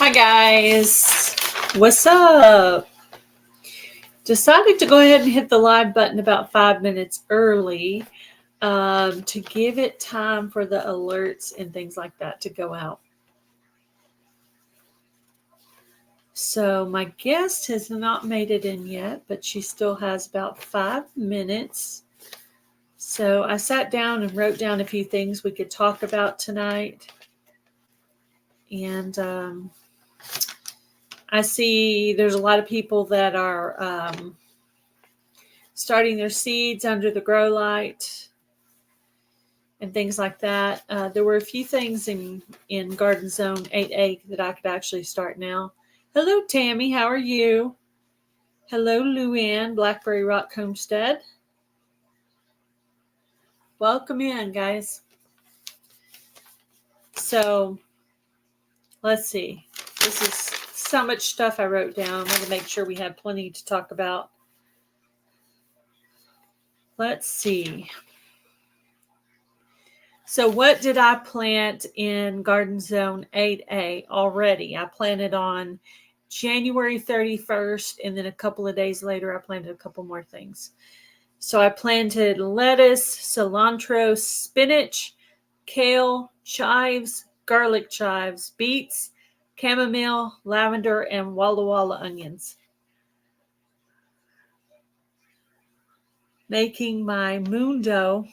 Hi guys, what's up? Decided to go ahead and hit the live button about 5 minutes early to give it time for the alerts and things like that to go out. So my guest has not made it in yet, but she still has about 5 minutes. So I sat down and wrote down a few things we could talk about tonight. And I see there's a lot of people that are starting their seeds under the grow light and things like that. There were a few things in Garden Zone 8A that I could actually start now. Hello, Tammy. How are you? Hello, Luann, Blackberry Rock Homestead. Welcome in, guys. So, let's see. This is so much stuff I wrote down. I want to make sure we have plenty to talk about. Let's see. So what did I plant in Garden Zone 8A already? I planted on January 31st, and then a couple of days later, I planted a couple more things. So I planted lettuce, cilantro, spinach, kale, chives, garlic chives, beets, chamomile, lavender, and Walla Walla onions. Making my Mundo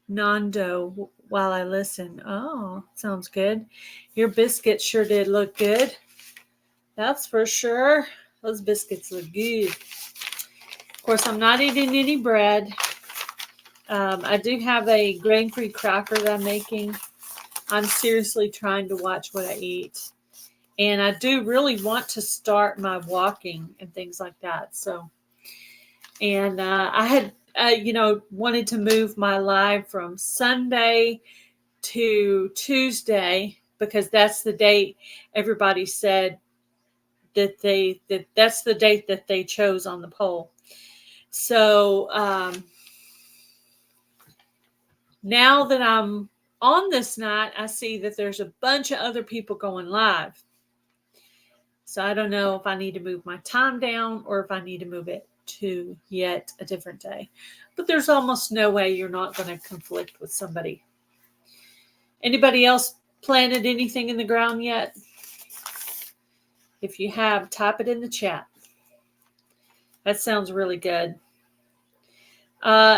Nando while I listen. Oh, sounds good. Your biscuits sure did look good. That's for sure. Those biscuits look good. Of course, I'm not eating any bread. I do have a grain-free cracker that I'm making. I'm seriously trying to watch what I eat. And I do really want to start my walking and things like that. So, and I had wanted to move my live from Sunday to Tuesday because that's the date everybody said that's the date that they chose on the poll. So now that I'm on this night, I see that there's a bunch of other people going live. So I don't know if I need to move my time down or if I need to move it to yet a different day. But there's almost no way you're not going to conflict with somebody. Anybody else planted anything in the ground yet? If you have, type it in the chat. That sounds really good.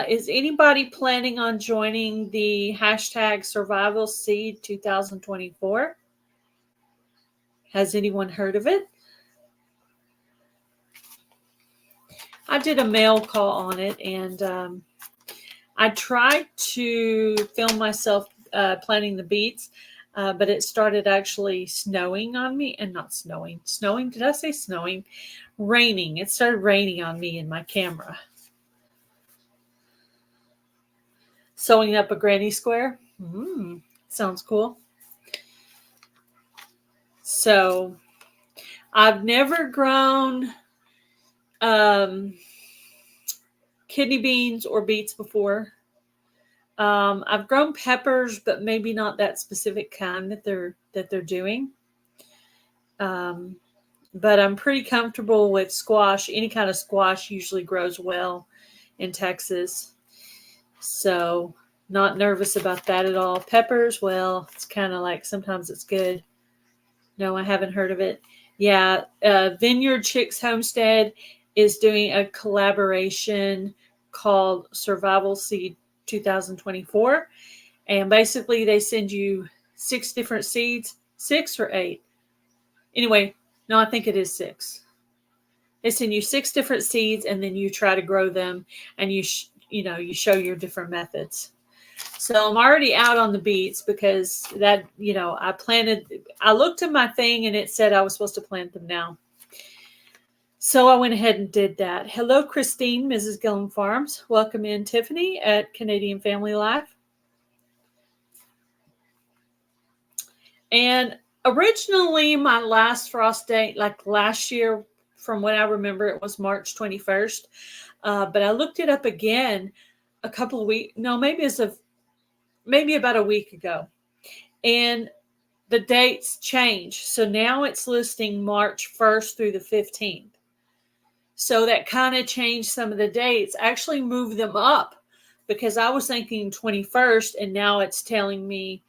Is anybody planning on joining the hashtag Survival Seed 2024? Has anyone heard of it? I did a mail call on it, and I tried to film myself planting the beets, but it started actually snowing on me, and not snowing. Snowing? Did I say snowing? Raining. It started raining on me in my camera. Sewing up a granny square. Sounds cool. So I've never grown kidney beans or beets before. I've grown peppers, but maybe not that specific kind that they're doing. But I'm pretty comfortable with squash. Any kind of squash usually grows well in Texas. So not nervous about that at all. Peppers, well, it's kind of like sometimes it's good. No, I haven't heard of it. Yeah, Vineyard Chicks Homestead is doing a collaboration called Survival Seed 2024. And basically they send you 6 different seeds, 6 or 8. Anyway, no, I think it is 6. They send you 6 different seeds, and then you try to grow them, and you show your different methods. So I'm already out on the beets because that, I looked at my thing and it said I was supposed to plant them now. So I went ahead and did that. Hello, Christine, Mrs. Gillen Farms. Welcome in, Tiffany at Canadian Family Life. And originally my last frost date, like last year, from what I remember, it was March 21st. But I looked it up again a couple of weeks, no, maybe about a week ago. And the dates change. So now it's listing March 1st through the 15th. So that kind of changed some of the dates, actually moved them up, because I was thinking 21st and now it's telling me,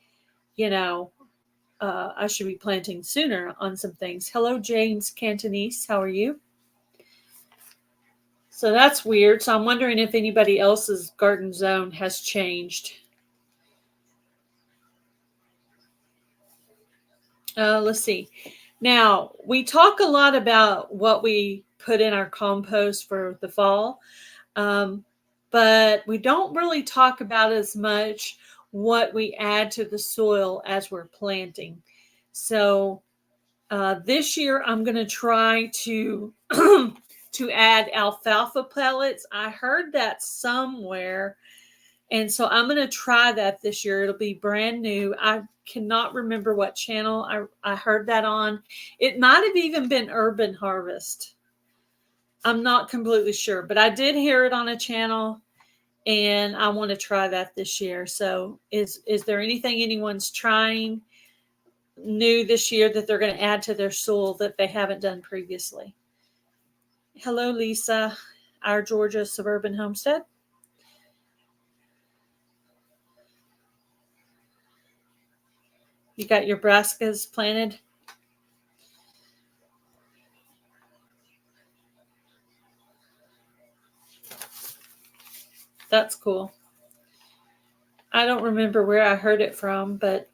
I should be planting sooner on some things. Hello, James Cantonese. How are you? So that's weird. So I'm wondering if anybody else's garden zone has changed. Let's see. Now, we talk a lot about what we put in our compost for the fall, but we don't really talk about as much what we add to the soil as we're planting. So this year, I'm going to try to to add alfalfa pellets. I heard that somewhere. And so I'm going to try that this year. It'll be brand new. I cannot remember what channel I heard that on. It might have even been Urban Harvest. I'm not completely sure, but I did hear it on a channel, and I want to try that this year. So is there anything anyone's trying new this year that they're going to add to their soil that they haven't done previously? Hello, Lisa, our Georgia Suburban Homestead. You got your brassicas planted? That's cool. I don't remember where I heard it from, but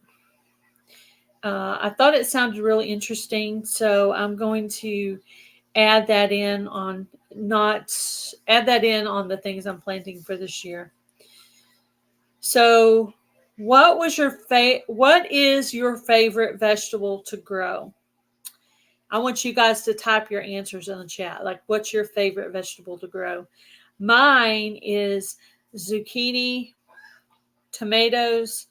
I thought it sounded really interesting. So I'm going to add that in on the things I'm planting for this year. So what is your favorite vegetable to grow? I want you guys to type your answers in the chat. Like, what's your favorite vegetable to grow? Mine is zucchini, tomatoes,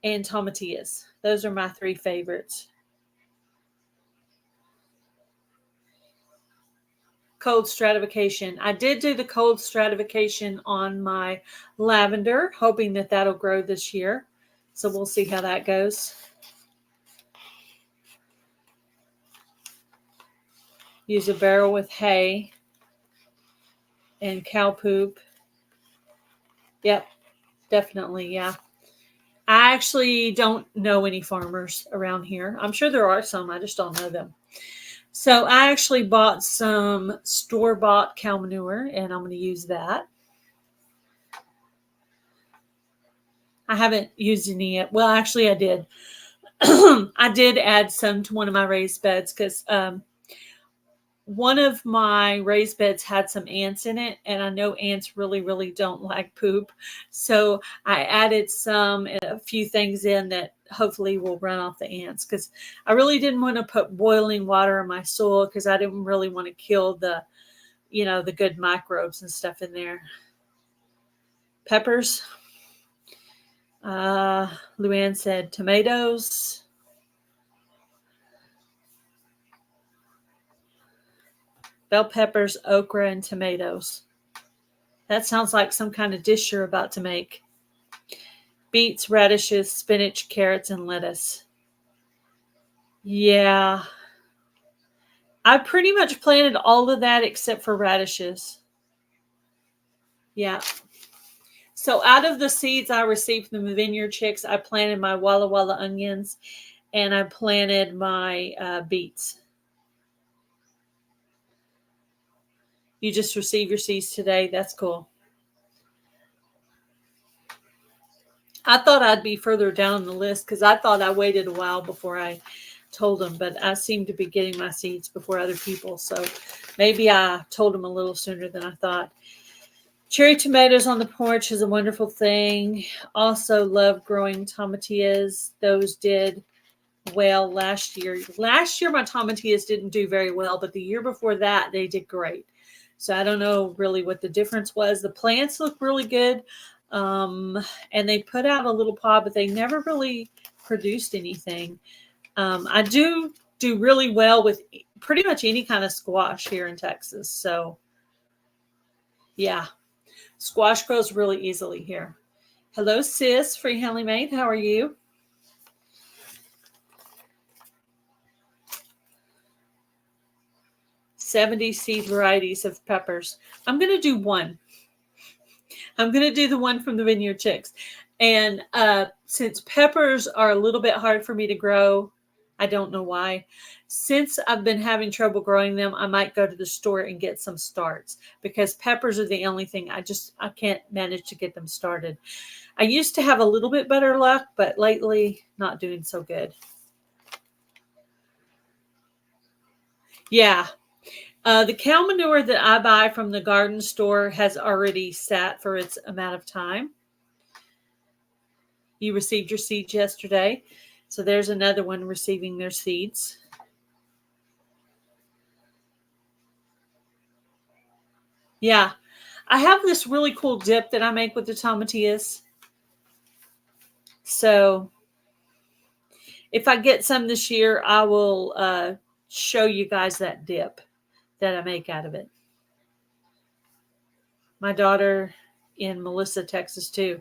and tomatillas. Those are my three favorites. Cold stratification. I did do the cold stratification on my lavender, hoping that that'll grow this year. So we'll see how that goes. Use a barrel with hay and cow poop. Yep, definitely, yeah. I actually don't know any farmers around here. I'm sure there are some, I just don't know them. So I actually bought some store-bought cow manure, and I'm going to use that. I haven't used any yet. Well, actually, I did. I did add some to one of my raised beds because one of my raised beds had some ants in it, and I know ants really, really don't like poop. So I added some and a few things in that hopefully will run off the ants, because I really didn't want to put boiling water in my soil because I didn't really want to kill the good microbes and stuff in there. Peppers. Luann said tomatoes. Bell peppers, okra, and tomatoes. That sounds like some kind of dish you're about to make. Beets, radishes, spinach, carrots, and lettuce. Yeah. I pretty much planted all of that except for radishes. Yeah. So out of the seeds I received from the Vineyard Chicks, I planted my Walla Walla onions, and I planted my beets. You just received your seeds today. That's cool. I thought I'd be further down the list because I thought I waited a while before I told them, but I seem to be getting my seeds before other people. So maybe I told them a little sooner than I thought. Cherry tomatoes on the porch is a wonderful thing. Also love growing tomatillas. Those did well last year. Last year, my tomatillas didn't do very well, but the year before that, they did great. So I don't know really what the difference was. The plants look really good. And they put out a little pod, but they never really produced anything. I do really well with pretty much any kind of squash here in Texas. So yeah, squash grows really easily here. Hello, sis, Free Handling Maid. How are you? 70 seed varieties of peppers. I'm going to do one. I'm going to do the one from the Vineyard Chicks. And since peppers are a little bit hard for me to grow, I don't know why. Since I've been having trouble growing them, I might go to the store and get some starts, because peppers are the only thing I can't manage to get them started. I used to have a little bit better luck, but lately not doing so good. Yeah. The cow manure that I buy from the garden store has already sat for its amount of time. You received your seeds yesterday. So there's another one receiving their seeds. Yeah. I have this really cool dip that I make with the tomatillas. So if I get some this year, I will show you guys that dip that I make out of it. My daughter in Melissa, Texas, too.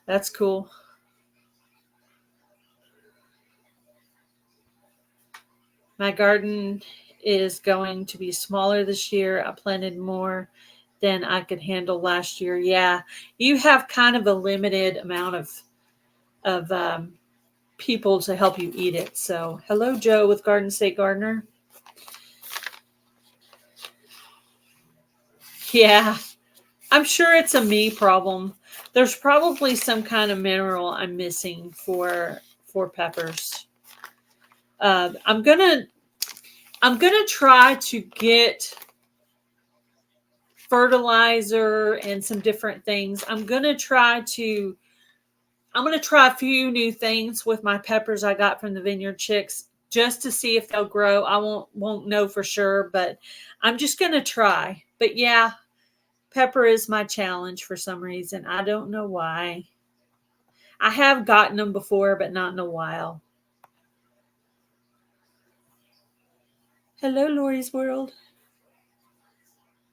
That's cool. My garden is going to be smaller this year. I planted more than I could handle last year. Yeah, you have kind of a limited amount of people to help you eat it. So, hello, Joe with Garden State Gardener. Yeah, I'm sure it's a me problem. There's probably some kind of mineral I'm missing for peppers. I'm gonna try to get fertilizer and some different things. I'm gonna try a few new things with my peppers I got from the Vineyard Chicks, just to see if they'll grow. I won't know for sure, but I'm just gonna try. But yeah, pepper is my challenge for some reason. I don't know why. I have gotten them before, but not in a while. Hello, Lori's World.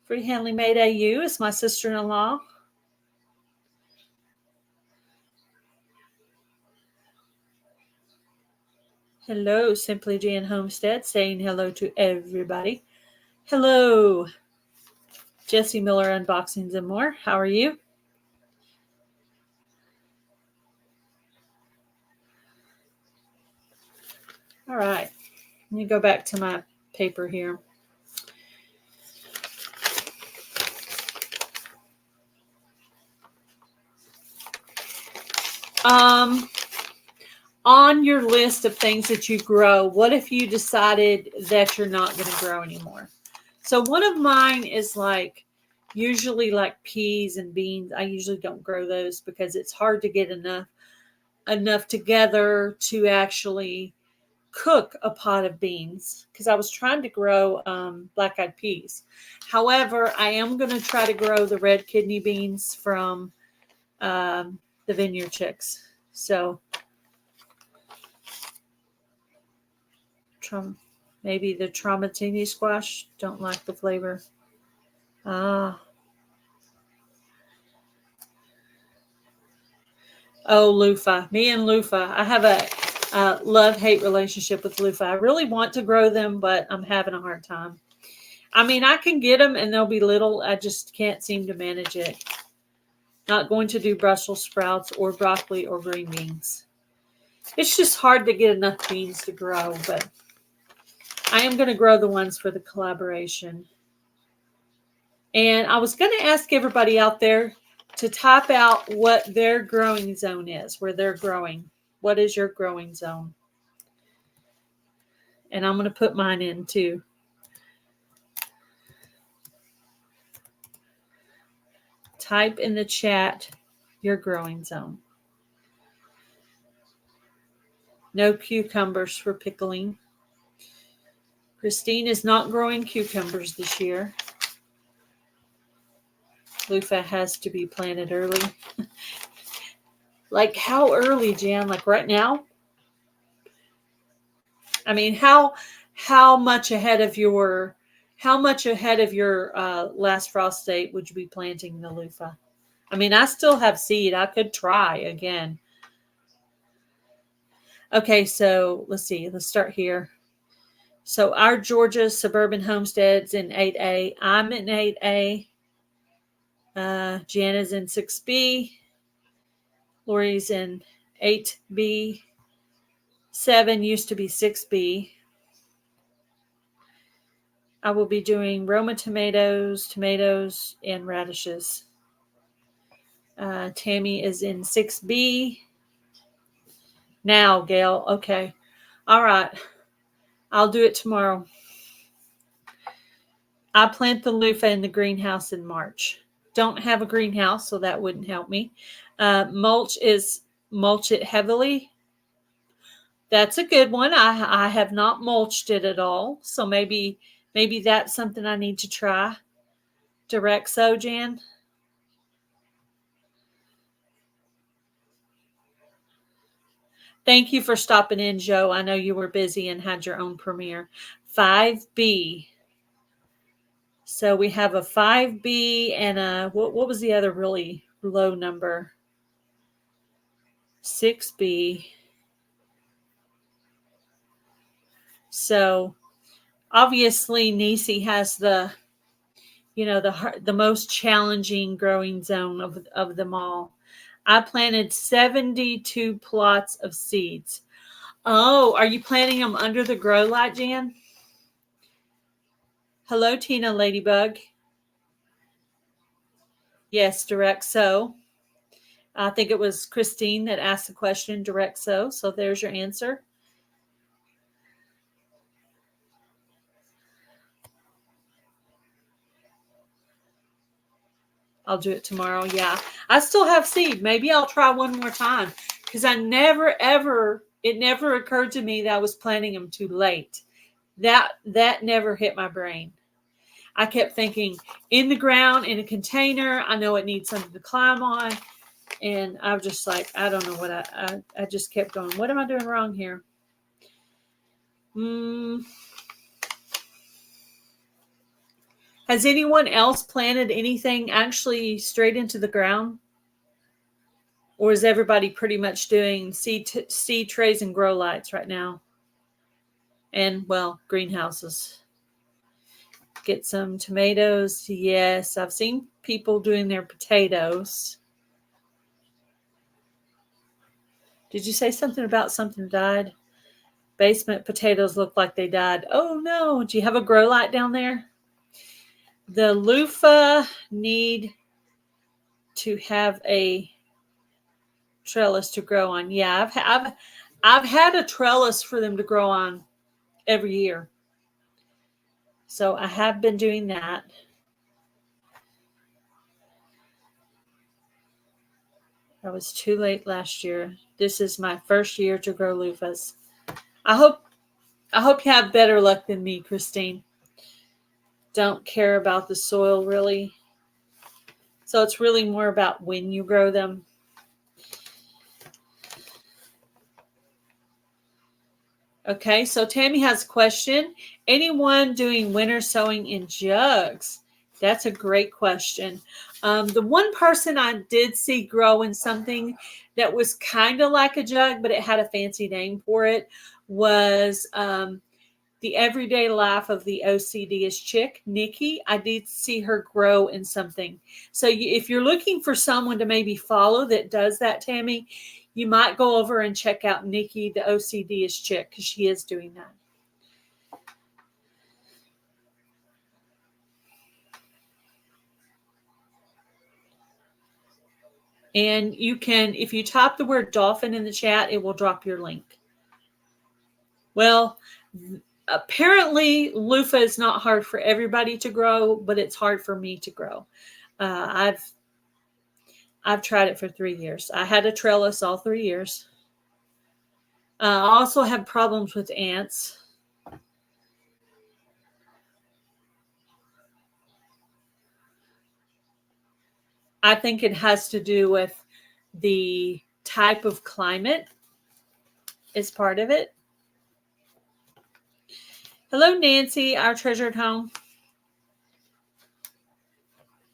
Free Handling Made AU is my sister-in-law. Hello, Simply Jan Homestead, saying hello to everybody. Hello, Jesse Miller Unboxings and More. How are you? All right. Let me go back to my paper here. On your list of things that you grow, what if you decided that you're not going to grow anymore? So one of mine is usually like peas and beans. I usually don't grow those because it's hard to get enough together to actually cook a pot of beans, because I was trying to grow black-eyed peas. However, I am going to try to grow the red kidney beans from the Vineyard Chicks. So maybe the Tramatini squash, don't like the flavor. Oh, loofah. Me and loofah. I have a love-hate relationship with loofah. I really want to grow them, but I'm having a hard time. I mean, I can get them and they'll be little. I just can't seem to manage it. Not going to do Brussels sprouts or broccoli or green beans. It's just hard to get enough beans to grow, but I am going to grow the ones for the collaboration. And I was going to ask everybody out there to type out what their growing zone is, where they're growing. What is your growing zone? And I'm going to put mine in too. Type in the chat your growing zone. No cucumbers for pickling. Christine is not growing cucumbers this year. Loofah has to be planted early. Like how early, Jan? Like right now? I mean, how much ahead of your last frost date would you be planting the loofah? I mean, I still have seed. I could try again. Okay, so let's see. Let's start here. So our Georgia Suburban Homestead's in 8A. I'm in 8A. Jan is in 6B. Lori's in 8B. 7 used to be 6B. I will be doing Roma tomatoes, and radishes. Tammy is in 6B. Now, Gail. Okay. All right. I'll do it tomorrow. I plant the loofah in the greenhouse in March. Don't have a greenhouse, so that wouldn't help me. Mulch it heavily. That's a good one. I have not mulched it at all, so maybe that's something I need to try. Direct sow, Jan. Thank you for stopping in, Joe. I know you were busy and had your own premiere. 5B. So we have a 5B and a, what was the other really low number? 6B. So obviously Nisi has the most challenging growing zone of them all. I planted 72 plots of seeds. Oh, are you planting them under the grow light, Jan? Hello, Tina Ladybug. Yes, direct sow. I think it was Christine that asked the question, direct sow. So there's your answer. I'll do it tomorrow. Yeah, I still have seed. Maybe I'll try one more time because it never occurred to me that I was planting them too late. That never hit my brain. I kept thinking in the ground, in a container. I know it needs something to climb on. And I was just like, I don't know what I just kept going, what am I doing wrong here? Has anyone else planted anything actually straight into the ground? Or is everybody pretty much doing seed trays and grow lights right now? And, well, greenhouses. Get some tomatoes. Yes, I've seen people doing their potatoes. Did you say something about something died? Basement potatoes look like they died. Oh, no. Do you have a grow light down there? The loofah need to have a trellis to grow on. Yeah, I've had a trellis for them to grow on every year. So I have been doing that. I was too late last year. This is my first year to grow loofahs. I hope you have better luck than me, Christine. Don't care about the soil really. So it's really more about when you grow them. Okay, so Tammy has a question. Anyone doing winter sowing in jugs? That's a great question. The one person I did see growing something that was kind of like a jug, but it had a fancy name for it, was the everyday life of the OCD-ish chick, Nikki. I did see her grow in something. So if you're looking for someone to maybe follow that does that, Tammy, you might go over and check out Nikki, the OCD-ish chick, because she is doing that. And you can, if you type the word dolphin in the chat, it will drop your link. Well, apparently loofah is not hard for everybody to grow, but it's hard for me to grow. I've tried it for 3 years. I had a trellis all 3 years. I also have problems with ants. I think it has to do with the type of climate is part of it. Hello, Nancy, our treasured home.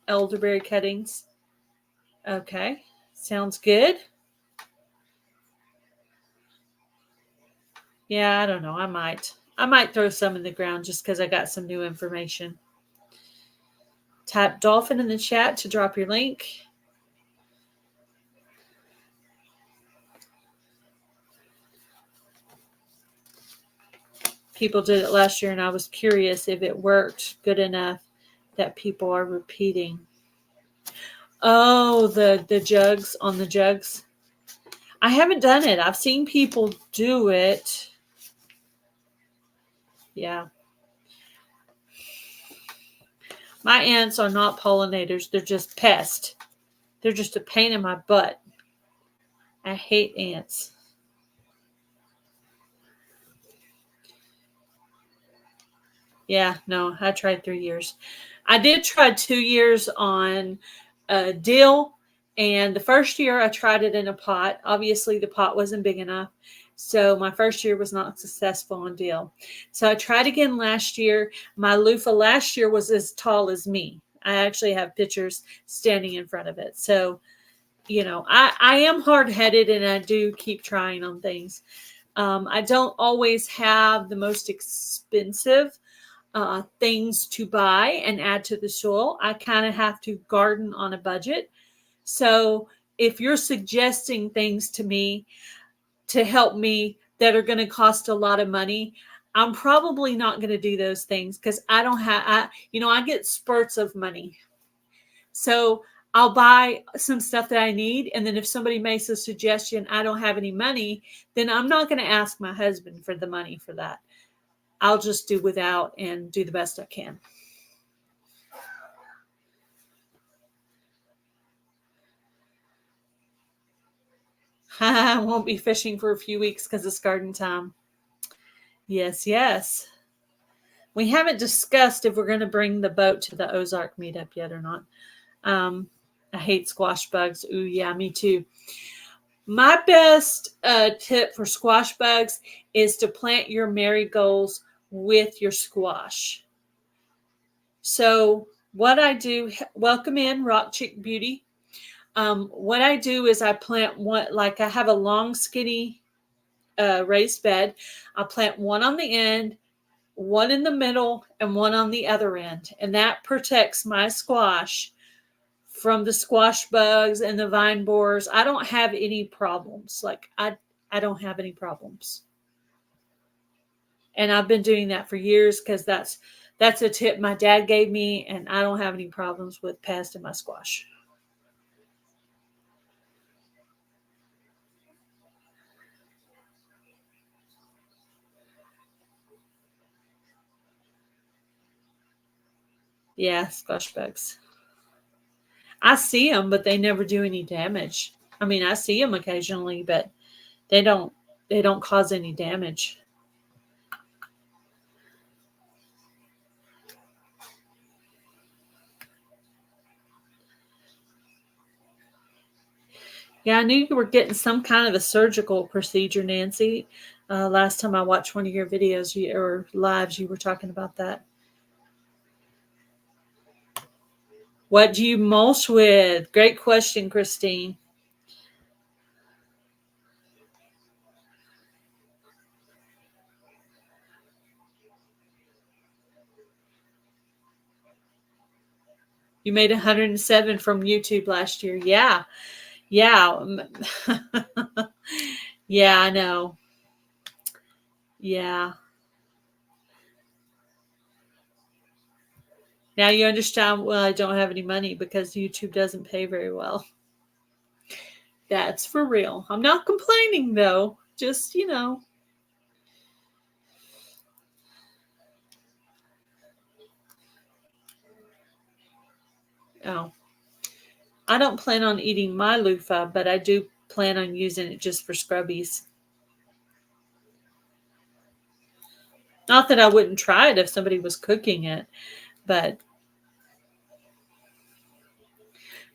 Elderberry cuttings. Okay, sounds good. Yeah, I don't know. I might. I might throw some in the ground just because I got some new information. Type dolphin in the chat to drop your link. People did it last year, and I was curious if it worked good enough that people are repeating. Oh, the jugs on the jugs. I haven't done it. I've seen people do it. Yeah. My ants are not pollinators. They're just pests. They're just a pain in my butt. I hate ants. Yeah, no, I tried 3 years. I did try 2 years on dill, and the first year I tried it in a pot. Obviously, the pot wasn't big enough, so my first year was not successful on dill. So I tried again last year. My loofah last year was as tall as me. I actually have pictures standing in front of it. So, you know, I am hard-headed, and I do keep trying on things. I don't always have the most expensive things to buy and add to the soil. I kind of have to garden on a budget. So if you're suggesting things to me to help me that are going to cost a lot of money, I'm probably not going to do those things because I don't have, I get spurts of money. So I'll buy some stuff that I need. And then if somebody makes a suggestion, I don't have any money, then I'm not going to ask my husband for the money for that. I'll just do without and do the best I can. I won't be fishing for a few weeks because it's garden time. Yes, yes. We haven't discussed if we're going to bring the boat to the Ozark meetup yet or not. I hate squash bugs. Ooh, yeah, me too. My best tip for squash bugs is to plant your marigolds with your squash. So what I do, welcome in Rock Chick Beauty. What I do is I plant one, like I have a long skinny raised bed. I plant one on the end, one in the middle, and one on the other end. And that protects my squash from the squash bugs and the vine borers. I don't have any problems. Like I don't have any problems. And I've been doing that for years because that's a tip my dad gave me, and I don't have any problems with pests in my squash. Yeah, squash bugs. I see them, but they never do any damage. I mean, I see them occasionally, but they don't cause any damage. Yeah, I knew you were getting some kind of a surgical procedure, Nancy. Last time I watched one of your videos or lives, you were talking about that. What do you mulch with? Great question, Christine. You made 107 from YouTube last year. Yeah. Yeah. Yeah, I know. Yeah. Now you understand why I don't have any money, because YouTube doesn't pay very well. That's for real. I'm not complaining though. Just, Oh. I don't plan on eating my loofah, but I do plan on using it just for scrubbies. Not that I wouldn't try it if somebody was cooking it, but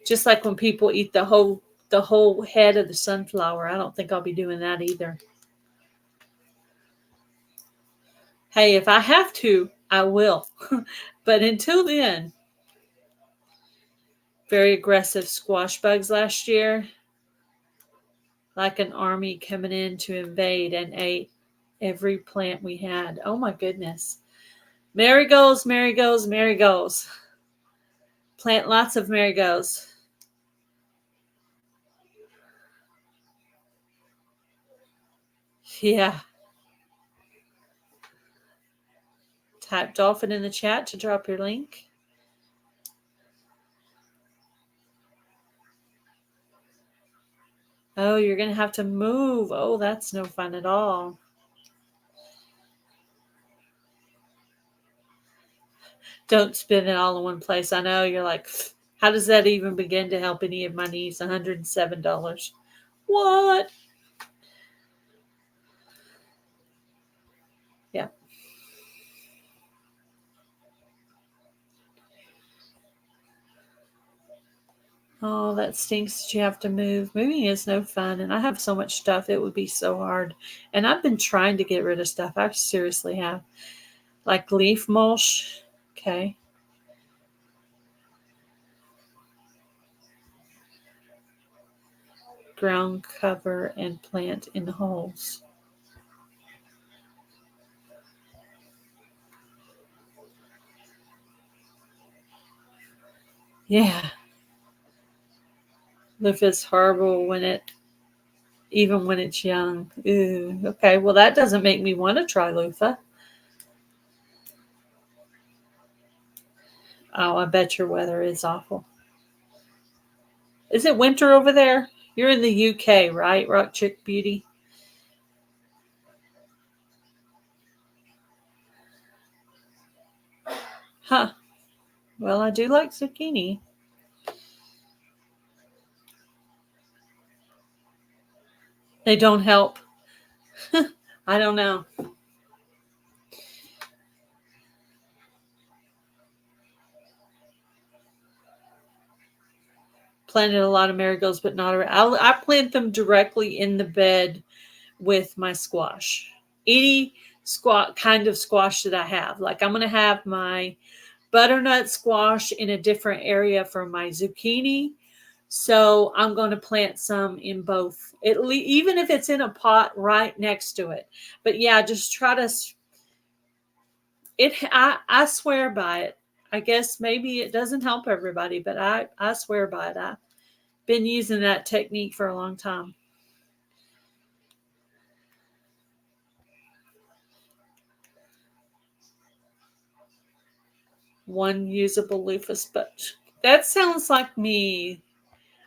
just like when people eat the whole head of the sunflower, I don't think I'll be doing that either. Hey, if I have to, I will. But until then, very aggressive squash bugs last year. Like an army coming in to invade and ate every plant we had. Oh my goodness. Marigolds, marigolds, marigolds. Plant lots of marigolds. Yeah. Type dolphin in the chat to drop your link. Oh, you're going to have to move. Oh, that's no fun at all. Don't spend it all in one place. I know you're like, how does that even begin to help any of my needs? $107. What? Yeah. Oh, that stinks that you have to move. Moving is no fun, and I have so much stuff. It would be so hard. And I've been trying to get rid of stuff. I seriously have. Like leaf mulch. Okay. Ground cover and plant in the holes. Yeah. Leaf is horrible even when it's young. Ooh, okay. Well, that doesn't make me want to try loofah. Oh, I bet your weather is awful. Is it winter over there? You're in the UK, right, Rock Chick Beauty? Huh. Well, I do like zucchini. They don't help. I don't know. Planted a lot of marigolds, but not around. I plant them directly in the bed with my squash. Any kind of squash that I have. Like I'm going to have my butternut squash in a different area from my zucchini. So I'm going to plant some in both, even if it's in a pot right next to it. But yeah, just try to. I swear by it. I guess maybe it doesn't help everybody, but I swear by it. I've been using that technique for a long time. One usable loofah sponge. That sounds like me.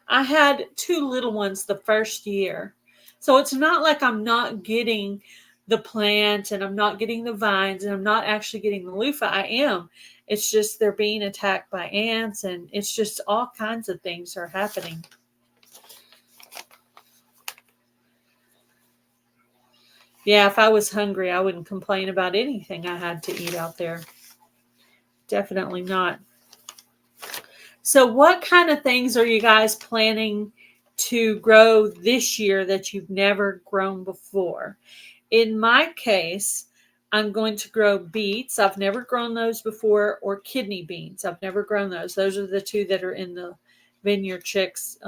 I had two little ones the first year. So it's not like I'm not getting the plant and I'm not getting the vines and I'm not actually getting the loofah. I am. It's just they're being attacked by ants and it's just all kinds of things are happening. Yeah, if I was hungry, I wouldn't complain about anything I had to eat out there. Definitely not. So, what kind of things are you guys planning to grow this year that you've never grown before? In my case, I'm going to grow beets. I've never grown those before, or kidney beans. I've never grown those. Those are the two that are in the Vineyard Chicks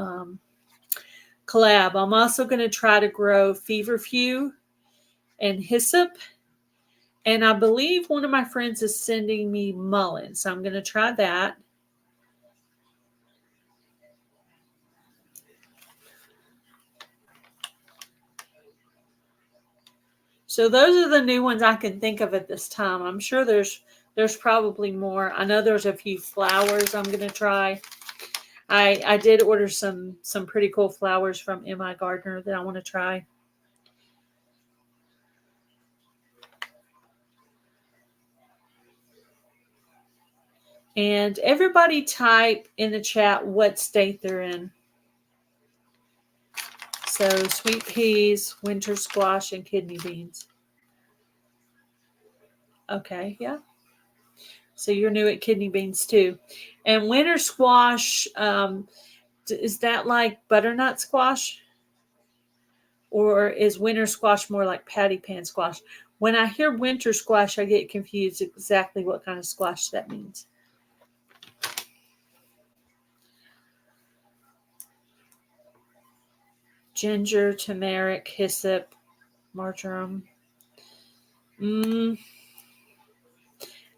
collab. I'm also going to try to grow feverfew and hyssop. And I believe one of my friends is sending me mullein. So I'm going to try that. So those are the new ones I can think of at this time. I'm sure there's probably more. I know there's a few flowers I'm going to try. I did order some pretty cool flowers from M.I. Gardner that I want to try. And everybody type in the chat what state they're in. So sweet peas, winter squash, and kidney beans. Okay, yeah. So you're new at kidney beans too. And winter squash, is that like butternut squash? Or is winter squash more like patty pan squash? When I hear winter squash, I get confused exactly what kind of squash that means. Ginger, turmeric, hyssop, marjoram. Mm,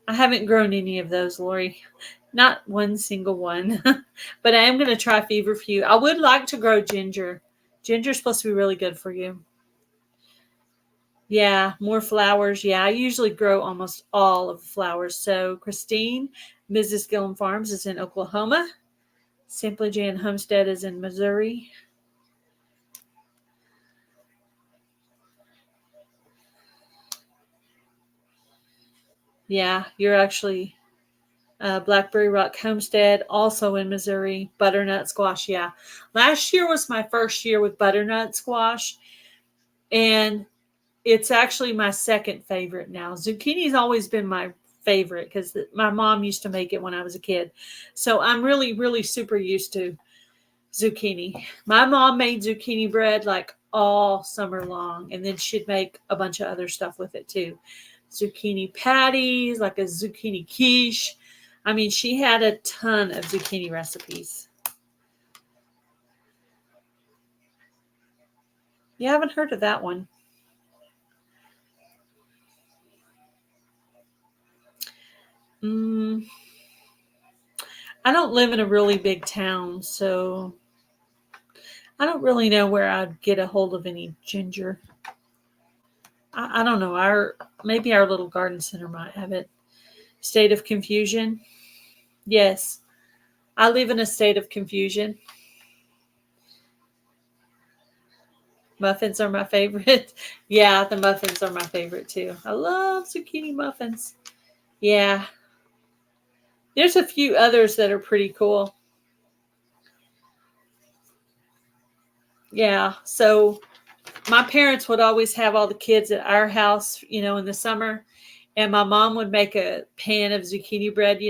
I haven't grown any of those, Lori. Not one single one. But I am going to try feverfew. I would like to grow ginger. Ginger's supposed to be really good for you. Yeah, more flowers. Yeah, I usually grow almost all of the flowers. So Christine, Mrs. Gillum Farms is in Oklahoma. Simply Jan Homestead is in Missouri. Yeah, you're actually Blackberry Rock Homestead, also in Missouri. Butternut squash, yeah. Last year was my first year with butternut squash, and it's actually my second favorite now. Zucchini's always been my favorite because my mom used to make it when I was a kid. So I'm really, really super used to zucchini. My mom made zucchini bread like all summer long, and then she'd make a bunch of other stuff with it too. Zucchini patties, like a zucchini quiche. I mean, she had a ton of zucchini recipes. You haven't heard of that one? Mm, I don't live in a really big town, so I don't really know where I'd get a hold of any ginger. I don't know. Maybe our little garden center might have it. State of confusion. Yes, I live in a state of confusion. Muffins are my favorite. Yeah, the muffins are my favorite too. I love zucchini muffins. Yeah, there's a few others that are pretty cool. Yeah, so my parents would always have all the kids at our house, in the summer, and my mom would make a pan of zucchini bread,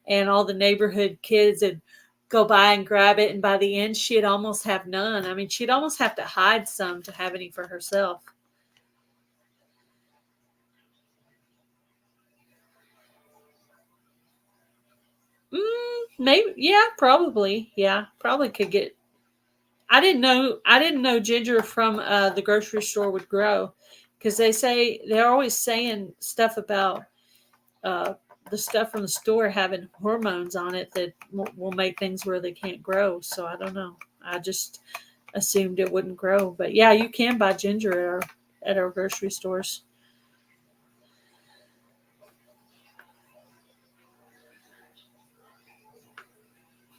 and all the neighborhood kids would go by and grab it, and by the end she'd almost have none. I mean, she'd almost have to hide some to have any for herself. Maybe, yeah, probably. Yeah, probably could get. I didn't know ginger from the grocery store would grow, because they're always saying stuff about uh, the stuff from the store having hormones on it that will make things where they can't grow. So I don't know. I just assumed it wouldn't grow, but yeah, you can buy ginger at our grocery stores.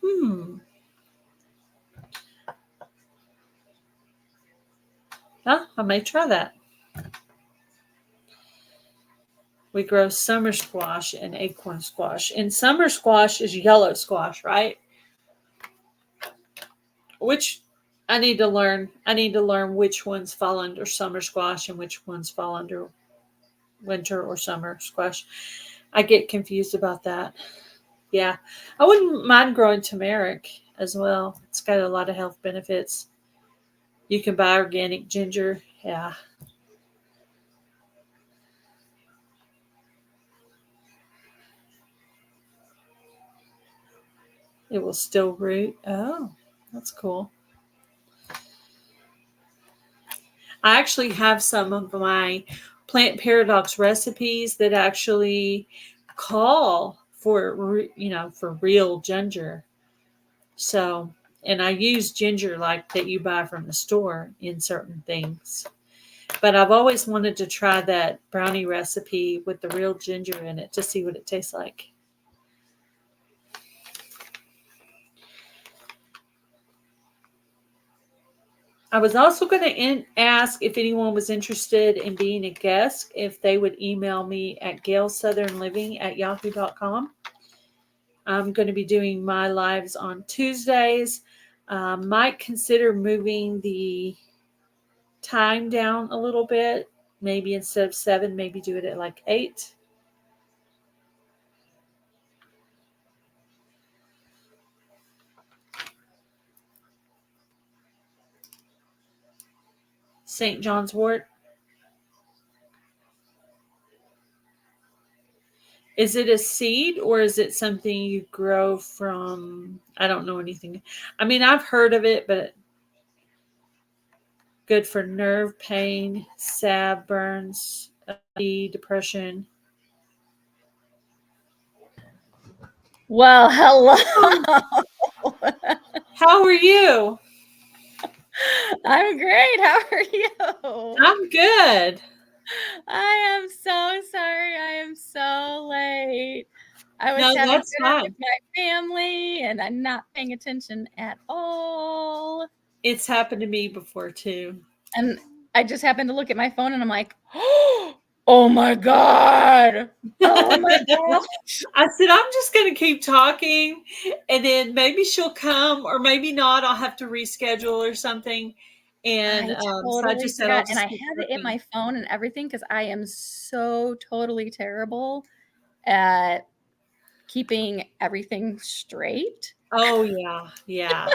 Hmm. Huh, I may try that. We grow summer squash and acorn squash. And summer squash is yellow squash, right? Which I need to learn. I need to learn which ones fall under summer squash and which ones fall under winter or summer squash. I get confused about that. Yeah. I wouldn't mind growing turmeric as well. It's got a lot of health benefits. You can buy organic ginger. Yeah. It will still root. Oh, that's cool. I actually have some of my plant paradox recipes that actually call for real ginger. So, and I use ginger like that you buy from the store in certain things. But I've always wanted to try that brownie recipe with the real ginger in it to see what it tastes like. I was also going to ask if anyone was interested in being a guest, if they would email me at gailsouthernliving@yahoo.com. I'm going to be doing my lives on Tuesdays. Might consider moving the time down a little bit. Maybe instead of 7, maybe do it at like 8. St. John's wort. Is it a seed or is it something you grow from? I don't know anything. I mean, I've heard of it, but good for nerve pain, salve burns, depression. Well, hello. How are you? I'm great. How are you? I'm good. I am so sorry. I am so late. I was No, having that's dinner with fine. my family and I'm not paying attention at all. It's happened to me before too. And I just happened to look at my phone and I'm like, oh my God. Oh my gosh. I said, I'm just going to keep talking and then maybe she'll come or maybe not. I'll have to reschedule or something. And I so I totally just said, I'll forgot. And I just keep have it in talking. my phone and everything because I am so totally terrible at keeping everything straight. Oh yeah. Yeah.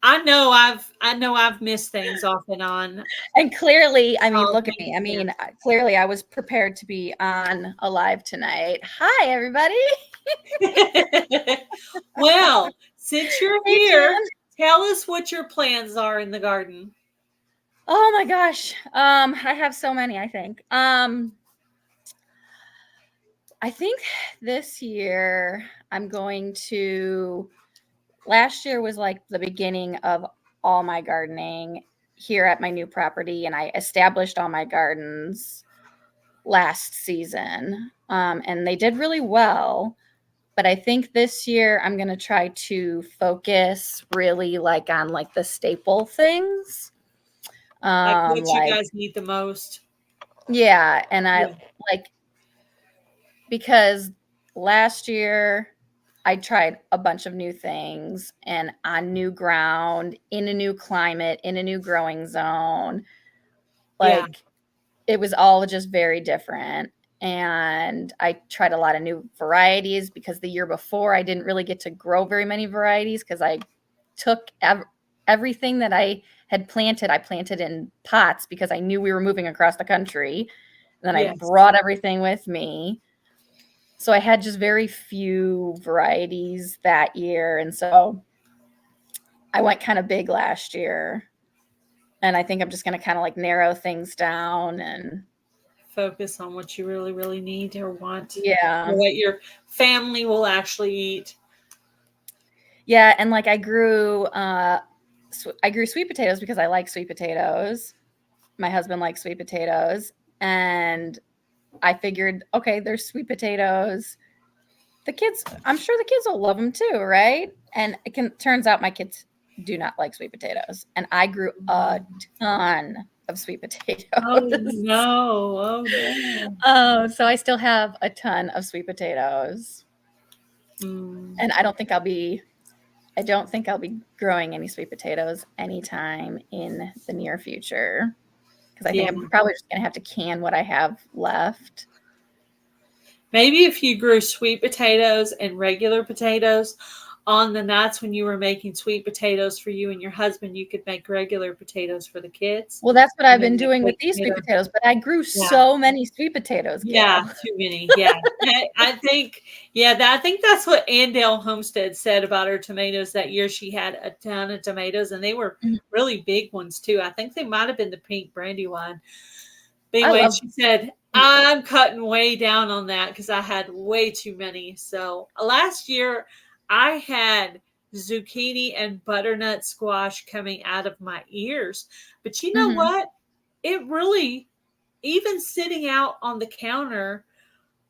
I know I've missed things off and on. And clearly, I mean, Oh, look at me. I mean, clearly I was prepared to be on a live tonight. Hi, everybody. Well, since you're Hey, here, Jen. tell us what your plans are in the garden. Oh my gosh. I have so many, I think. I think this year I'm going to last year was like the beginning of all my gardening here at my new property, and I established all my gardens last season. And they did really well. But I think this year I'm going to try to focus really like on like the staple things. Like what you Like, guys need the most. yeah. And I Yeah. like, because last year I tried a bunch of new things and on new ground, in a new climate, in a new growing zone. Yeah. Like, it was all just very different. And I tried a lot of new varieties because the year before I didn't really get to grow very many varieties because I took everything that I had planted. I planted in pots because I knew we were moving across the country. And then I Yes. brought everything with me. So I had just very few varieties that year. And so I went kind of big last year. And I think I'm just going to kind of like narrow things down and Focus on what you really, really need or want. yeah. Or what your family will actually eat. Yeah, and like I grew sweet potatoes because I like sweet potatoes. My husband likes sweet potatoes, and I figured, okay, there's sweet potatoes. I'm sure the kids will love them too, right? And turns out my kids do not like sweet potatoes, and I grew a ton of sweet potatoes. Oh no! Oh no! So I still have a ton of sweet potatoes, and I don't think I'll be growing any sweet potatoes anytime in the near future because I think I'm probably just going to have to can what I have left. Maybe if you grew sweet potatoes and regular potatoes on the nights when you were making sweet potatoes for you and your husband, you could make regular potatoes for the kids. Well, that's what I've been doing with these sweet potatoes, but I grew so many sweet potatoes. Yeah, too many. Yeah. I think that's what Andale Homestead said about her tomatoes that year. She had a ton of tomatoes and they were really big ones too. I think they might have been the pink Brandywine. But anyway, she said, I'm cutting way down on that because I had way too many. So last year I had zucchini and butternut squash coming out of my ears. But you know what? It really, even sitting out on the counter,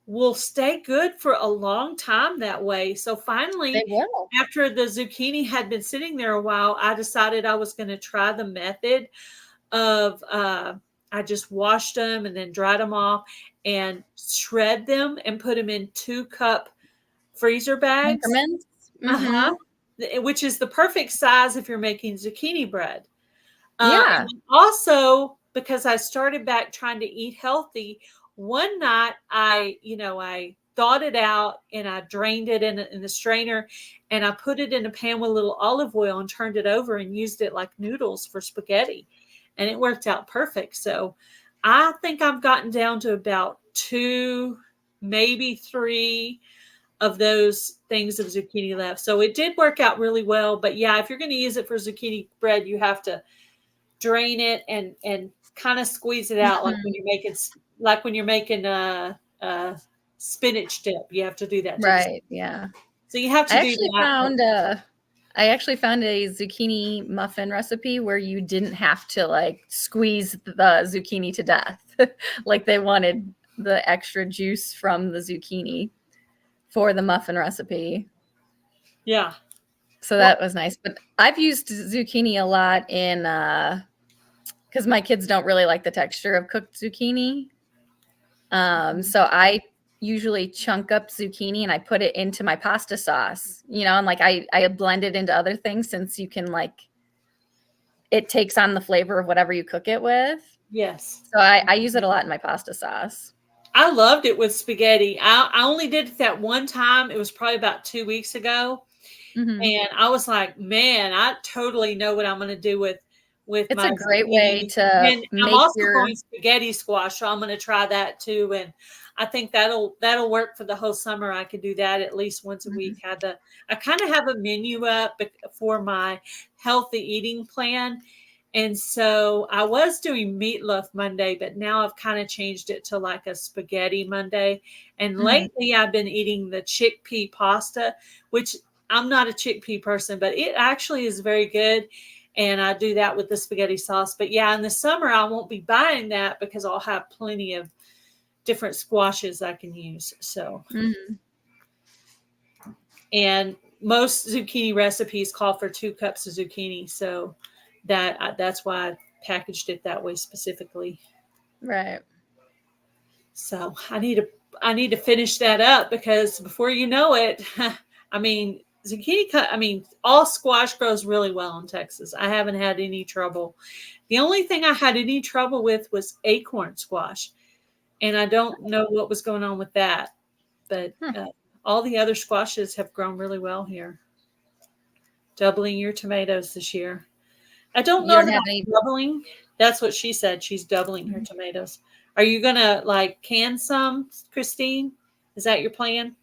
will stay good for a long time that way. So finally, after the zucchini had been sitting there a while, I decided I was going to try the method of I just washed them and then dried them off and shred them and put them in 2-cup freezer bags. Which is the perfect size if you're making zucchini bread. And also, because I started back trying to eat healthy, one night I thawed it out and I drained it in the strainer and I put it in a pan with a little olive oil and turned it over and used it like noodles for spaghetti. And it worked out perfect. So I think I've gotten down to about 2, maybe 3 of those things of zucchini left. So it did work out really well. But yeah, if you're going to use it for zucchini bread, you have to drain it and kind of squeeze it out Mhm. like when you're making a spinach dip. You have to do that to Right, yeah. so you have I to do actually that. found a I actually found a zucchini muffin recipe where you didn't have to like squeeze the zucchini to death. Like they wanted the extra juice from the zucchini for the muffin recipe. Yeah. So Well, that was nice. But I've used zucchini a lot in because my kids don't really like the texture of cooked zucchini. So I usually chunk up zucchini and I put it into my pasta sauce, and like I blend it into other things since you can like it takes on the flavor of whatever you cook it with. yes. So I use it a lot in my pasta sauce. I loved it with spaghetti. I only did it that one time. It was probably about 2 weeks ago. Hmm. And I was like, man, I totally know what I'm going to do with It's my a great way zucchini. to And I'm make also your going spaghetti squash, so I'm going to try that too. And I think that'll work for the whole summer. I could do that at least once a week. Mhm. I kind of have a menu up for my healthy eating plan. And so I was doing meatloaf Monday, but now I've kind of changed it to like a spaghetti Monday. And Mhm. lately I've been eating the chickpea pasta, which I'm not a chickpea person, but it actually is very good. And I do that with the spaghetti sauce. But yeah, in the summer, I won't be buying that because I'll have plenty of different squashes I can use. So, Mhm. and most zucchini recipes call for 2 cups of zucchini. So that's why I packaged it that way specifically. Right. So I need to finish that up because before you know it, I mean I mean all squash grows really well in Texas. I haven't had any trouble. The only thing I had any trouble with was acorn squash, and I don't know what was going on with that. But Huh. all the other squashes have grown really well here. Doubling your tomatoes this year. I don't You know don't that have I'm any. doubling. That's what she said. She's doubling her tomatoes. Are you gonna like can some, Christine? Is that your plan?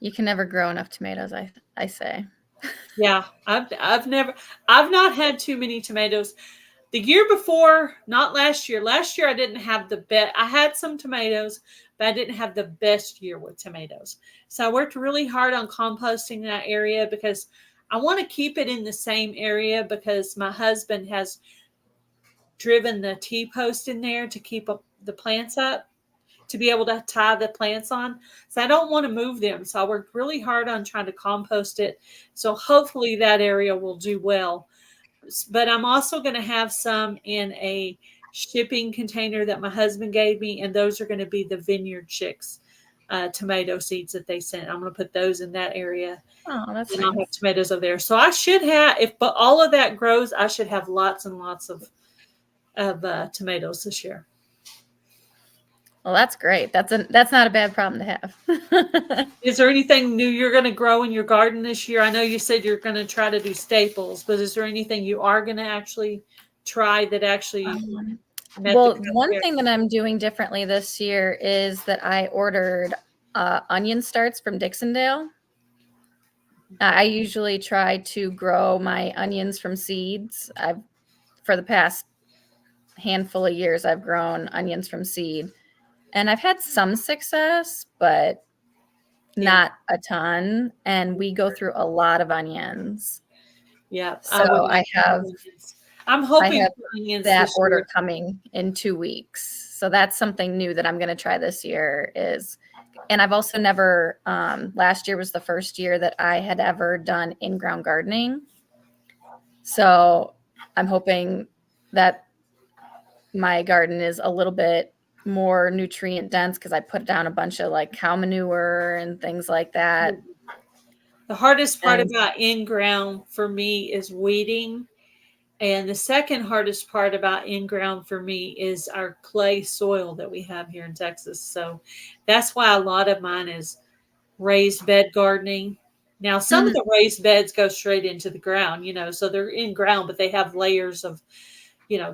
You can never grow enough tomatoes, I say. Yeah, I've not had too many tomatoes. The year before, not last year. Last year I didn't have the best. I had some tomatoes, but I didn't have the best year with tomatoes. So I worked really hard on composting that area because I want to keep it in the same area because my husband has driven the T-post in there to keep the plants up, to be able to tie the plants on. So I don't want to move them. So I worked really hard on trying to compost it. So hopefully that area will do well. But I'm also going to have some in a shipping container that my husband gave me, and those are going to be the Vineyard Chicks tomato seeds that they sent. I'm going to put those in that area, Oh, that's and I'll have nice. tomatoes over there. So I should have, if but all of that grows, I should have lots and lots of tomatoes this year. Well, that's great. That's not a bad problem to have. Is there anything new you're going to grow in your garden this year? I know you said you're going to try to do staples, but is there anything you are going to actually try that actually Um, met the well, one criteria? thing that I'm doing differently this year is that I ordered onion starts from Dixondale. I usually try to grow my onions from seeds. For the past handful of years, I've grown onions from seed, and I've had some success, but Yeah, not a ton. And we go through a lot of onions. yeah. I So would I like to have have onions. I'm I hoping have for onions that this order year. coming in 2 weeks. So that's something new that I'm going to try this year is, and I've also never, last year was the first year that I had ever done in-ground gardening. So I'm hoping that my garden is a little bit more nutrient dense because I put down a bunch of like cow manure and things like that. The hardest part And about in ground for me is weeding. And the second hardest part about in ground for me is our clay soil that we have here in Texas. So that's why a lot of mine is raised bed gardening. Now, some of Mhm. the raised beds go straight into the ground, so they're in ground, but they have layers of,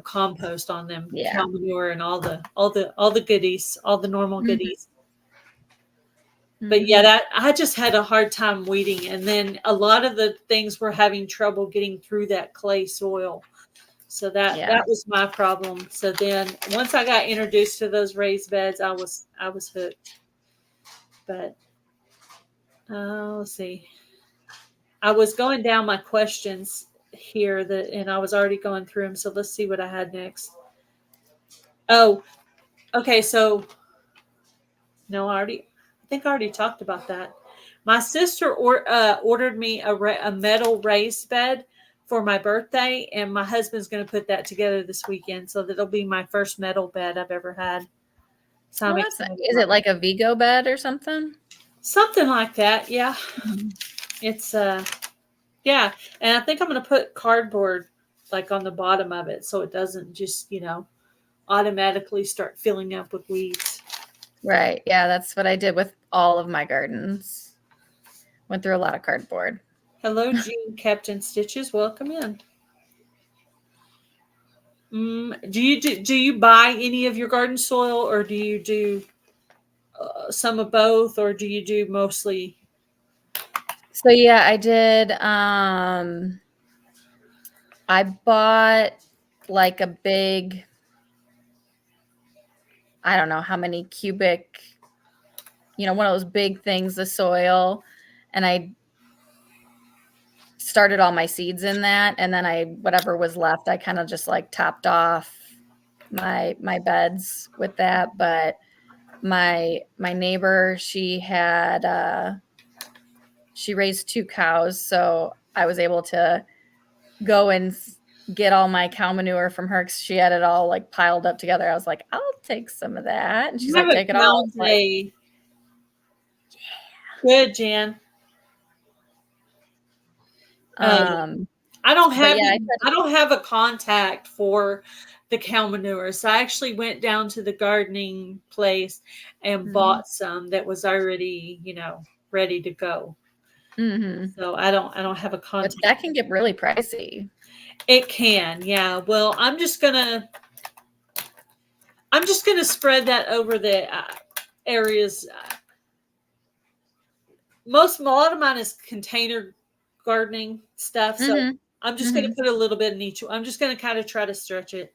compost on them, Yeah. cow manure, and all the goodies, all the normal Mhm. goodies. But yeah, Mhm. that I just had a hard time weeding, and then a lot of the things were having trouble getting through that clay soil. So that was my problem. So then once I got introduced to those raised beds, I was hooked. But let's see. I was going down my questions here and I was already going through them. So let's see what I had next. Oh, okay. So no, I think I already talked about that. My sister ordered me a metal raised bed for my birthday, and my husband's going to put that together this weekend. So that'll be my first metal bed I've ever had. So I'm excited. Is it like a Vigo bed or something? Something like that, yeah. Mm-hmm. It's yeah, and I think I'm going to put cardboard like on the bottom of it so it doesn't just automatically start filling up with weeds. Right. Yeah, that's what I did with all of my gardens. Went through a lot of cardboard. Hello, Jean Captain Stitches. Welcome in. Do you buy any of your garden soil, or do you do some of both, or do you do mostly? So yeah, I did. I bought like a big, I don't know how many cubic, one of those big things, the soil, and I started all my seeds in that, and then whatever was left, I kind of just like topped off my beds with that. But my neighbor, she raised 2 cows, so I was able to go and get all my cow manure from her because she had it all like piled up together. I was like, I'll take some of that, and she's like, take it all. Like, good, Jan. I don't have a contact for the cow manure, so I actually went down to the gardening place and bought some that was already, ready to go. So I don't have a contact. But that can get really pricey. It can, yeah. Well, I'm just gonna spread that over the areas. A lot of mine is container gardening stuff, so I'm just going to put a little bit in each. I'm just going to kind of try to stretch it.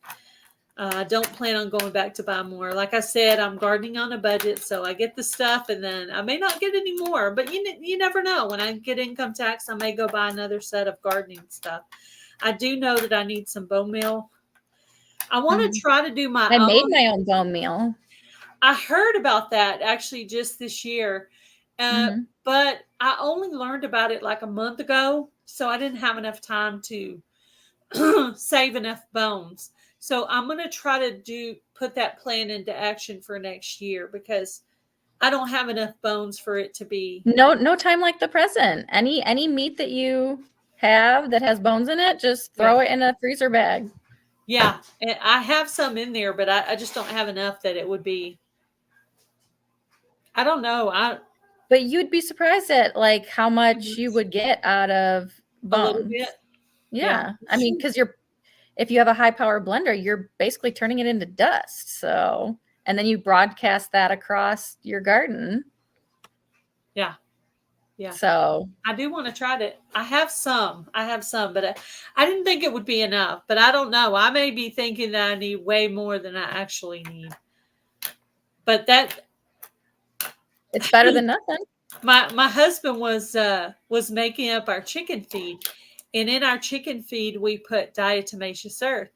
I don't plan on going back to buy more. Like I said, I'm gardening on a budget, so I get the stuff, and then I may not get any more. But you never know. When I get income tax, I may go buy another set of gardening stuff. I do know that I need some bone meal. I want to try to do my own. I made my own bone meal. I heard about that actually just this year. But I only learned about it like a month ago, so I didn't have enough time to save enough bones. So I'm going to try to put that plan into action for next year because I don't have enough bones for it to be. No time like the present. Any meat that you have that has bones in it, just throw it in a freezer bag. Yeah, and I have some in there, but I just don't have enough that it would be. I don't know. But you'd be surprised at like how much you would get out of bones. A little bit. Yeah. I mean, because if you have a high power blender, you're basically turning it into dust. So, and then you broadcast that across your garden. Yeah. Yeah. So I do want to try it. I have some, but I didn't think it would be enough, but I don't know. I may be thinking that I need way more than I actually need. But it's better than nothing. My husband was making up our chicken feed, and in our chicken feed we put diatomaceous earth.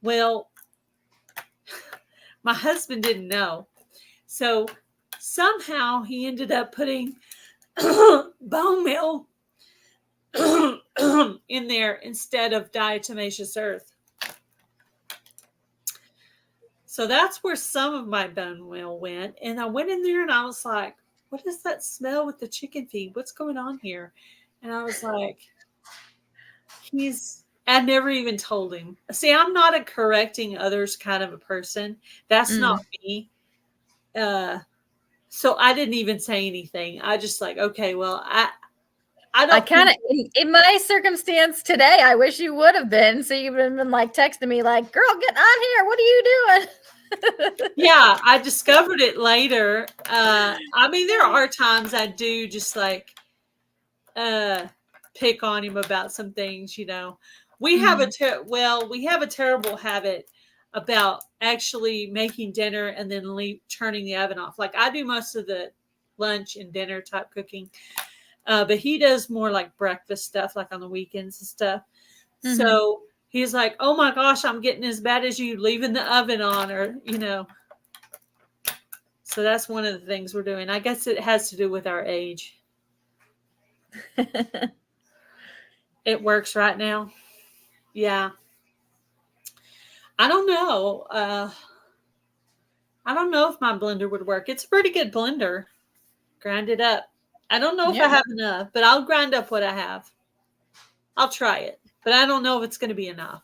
Well, my husband didn't know, so somehow he ended up putting bone meal in there instead of diatomaceous earth. So that's where some of my bone meal went, and I went in there and I was like, what is that smell with the chicken feed? What's going on here? And I was like, I never even told him. See, I'm not a correcting others kind of a person. That's not me. So I didn't even say anything. I just like, okay, well, I kind of, in my circumstance today, I wish you would have been. So you've been like texting me like, girl, get on here. What are you doing? Yeah, I discovered it later. I mean, there are times I do just like pick on him about some things, We have we have a terrible habit about actually making dinner and then turning the oven off. Like I do most of the lunch and dinner type cooking, but he does more like breakfast stuff, like on the weekends and stuff. So he's like, "Oh my gosh, I'm getting as bad as you, leaving the oven on," or So that's one of the things we're doing. I guess it has to do with our age. It works right now. Yeah. I don't know. I don't know if my blender would work. It's a pretty good blender. Grind it up. I don't know if I have enough, but I'll grind up what I have. I'll try it, but I don't know if it's going to be enough.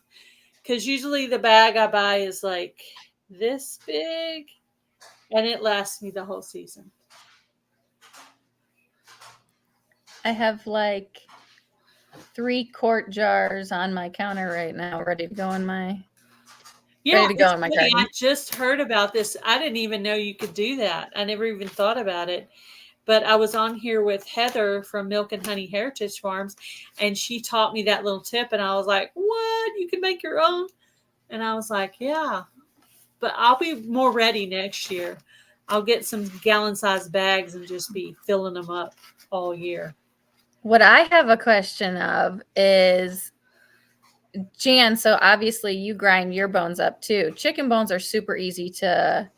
Because usually the bag I buy is like this big, and it lasts me the whole season. I have like 3 quart jars on my counter right now, ready to go in my garden. I just heard about this. I didn't even know you could do that. I never even thought about it. But I was on here with Heather from Milk and Honey Heritage Farms, and she taught me that little tip, and I was like, "What? You can make your own?" And I was like, "Yeah." But I'll be more ready next year. I'll get some gallon-sized bags and just be filling them up all year. What I have a question of is, Jan, so obviously you grind your bones up too. Chicken bones are super easy to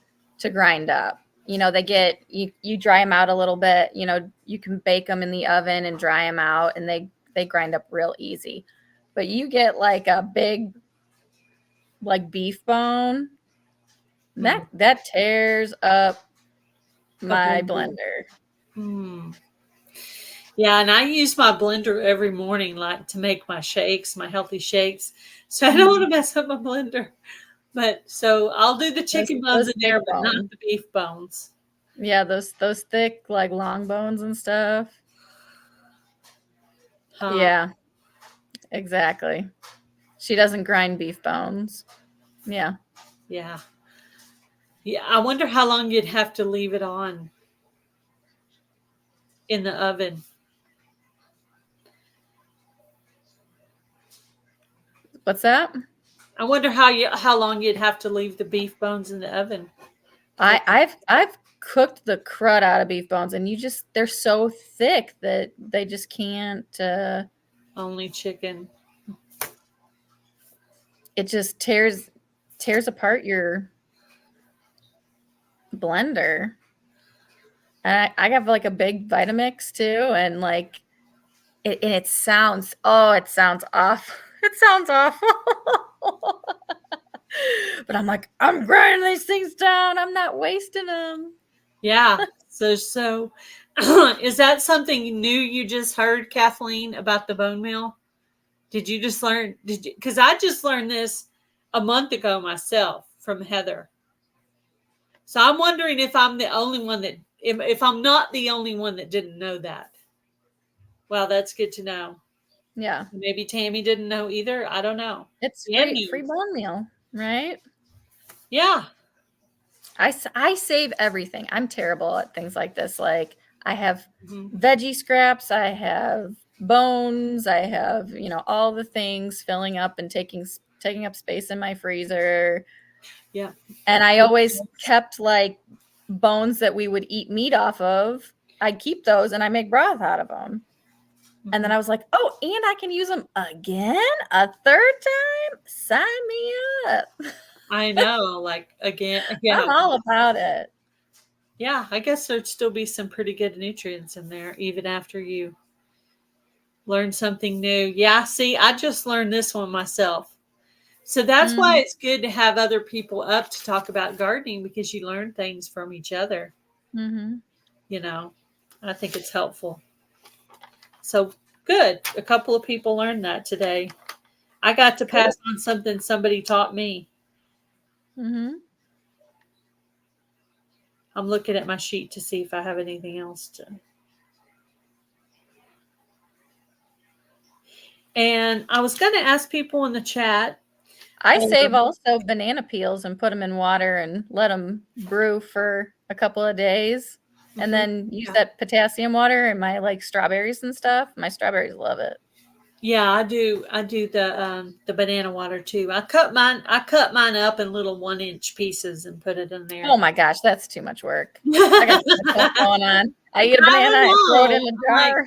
grind up. They get, you dry them out a little bit, you can bake them in the oven and dry them out, and they grind up real easy. But you get like a big, like beef bone, that tears up my blender. Yeah, and I use my blender every morning, like to make my shakes, my healthy shakes. So I don't want to mess up my blender. But so I'll do the chicken bones in there, but not the beef bones. Yeah, those thick, like long bones and stuff. Yeah, exactly. She doesn't grind beef bones. Yeah. Yeah. Yeah, I wonder how long you'd have to leave it on in the oven. What's that? I wonder how long you'd have to leave the beef bones in the oven. I've cooked the crud out of beef bones, and they're so thick that they just can't. Only chicken. It just tears apart your blender. And I have like a big Vitamix too, and like it sounds awful. It sounds awful. But I'm like, I'm grinding these things down. I'm not wasting them. Yeah. So is that something new you just heard, Kathleen, about the bone meal? Did you just learn? Because I just learned this a month ago myself from Heather. So I'm wondering if I'm the only one that, if I'm not the only one that didn't know that. Well, that's good to know. Yeah. Maybe Tammy didn't know either. I don't know. It's free bone meal, right? Yeah. I save everything. I'm terrible at things like this. Like I have veggie scraps, I have bones, I have, all the things filling up and taking up space in my freezer. Yeah. And I always kept like bones that we would eat meat off of. I'd keep those and I make broth out of them. And then I was like, oh, and I can use them again a third time? Sign me up. I know, like again. I'm all about it. Yeah, I guess there'd still be some pretty good nutrients in there, even after you learn something new. Yeah, see, I just learned this one myself. So that's why it's good to have other people up to talk about gardening, because you learn things from each other. I think it's helpful. So good. A couple of people learned that today. I got to pass on something somebody taught me. I'm looking at my sheet to see if I have anything else to. And I was going to ask people in the chat. I save also banana peels and put them in water and let them brew for a couple of days. And then use that potassium water in my like strawberries and stuff. My strawberries love it. Yeah, I do. I do the banana water too. I cut mine up in little 1 inch pieces and put it in Oh there. my gosh, that's too much work. I got too much stuff I going on. I eat a banana, I throw it know. in the I'm like, jar.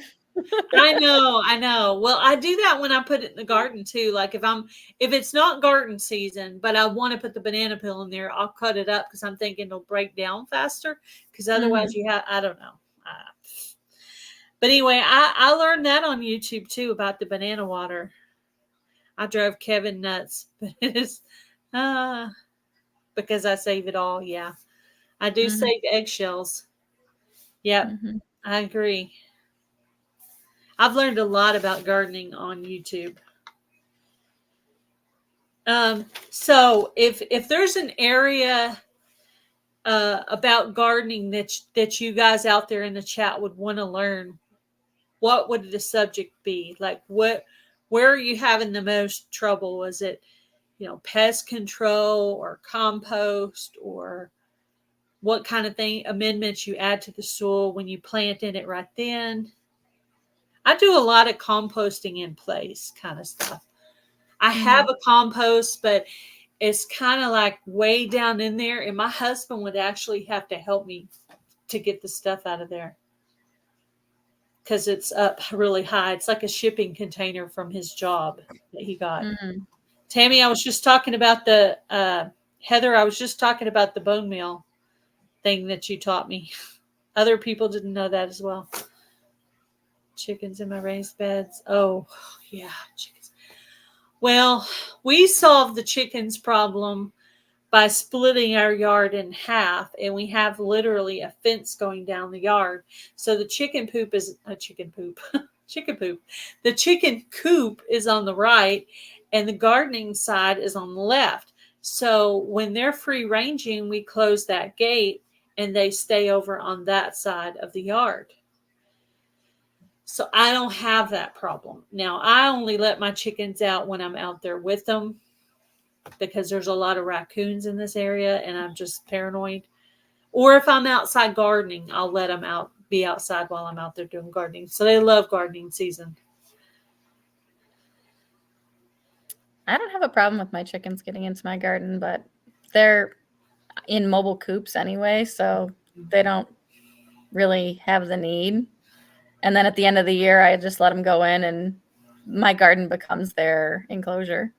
I know, I know. Well, I do that when I put it in the garden too. Like if it's not garden season, but I want to put the banana peel in there, I'll cut it up because I'm thinking it'll break down faster. Because otherwise, Mhm. you have I don't know. But anyway, I learned that on YouTube too about the banana water. I drove Kevin nuts, but it is uh, because I save it all. Yeah, I do Mhm. save eggshells. Yep, Mhm. I agree. I've learned a lot about gardening on YouTube. So if there's an area about gardening that you guys out there in the chat would want to learn, what would the subject be? Like where are you having the most trouble? Was it, pest control or compost, or what kind of thing amendments you add to the soil when you plant in it right then? I do a lot of composting in place kind of stuff. I have Mhm. a compost, but it's kind of like way down in there, and my husband would actually have to help me to get the stuff out of there because it's up really high. It's like a shipping container from his job that he got. Mhm. Tammy, I was just talking about the Heather. I was just talking about the bone meal thing that you taught me. Other people didn't know that as well. Chickens in my raised beds. Oh, yeah, chickens. Well, we solved the chickens problem by splitting our yard in half, and we have literally a fence going down the yard. So the chicken poop is a chicken poop. Chicken poop. The chicken coop is on the right, and the gardening side is on the left. So when they're free ranging, we close that gate and they stay over on that side of the yard. So I don't have that problem. Now, I only let my chickens out when I'm out there with them because there's a lot of raccoons in this area and I'm just paranoid. Or if I'm outside gardening, I'll let them out, be outside while I'm out there doing gardening. So they love gardening season. I don't have a problem with my chickens getting into my garden, but they're in mobile coops anyway, so they don't really have the need. And then at the end of the year, I just let them go in and my garden becomes their enclosure.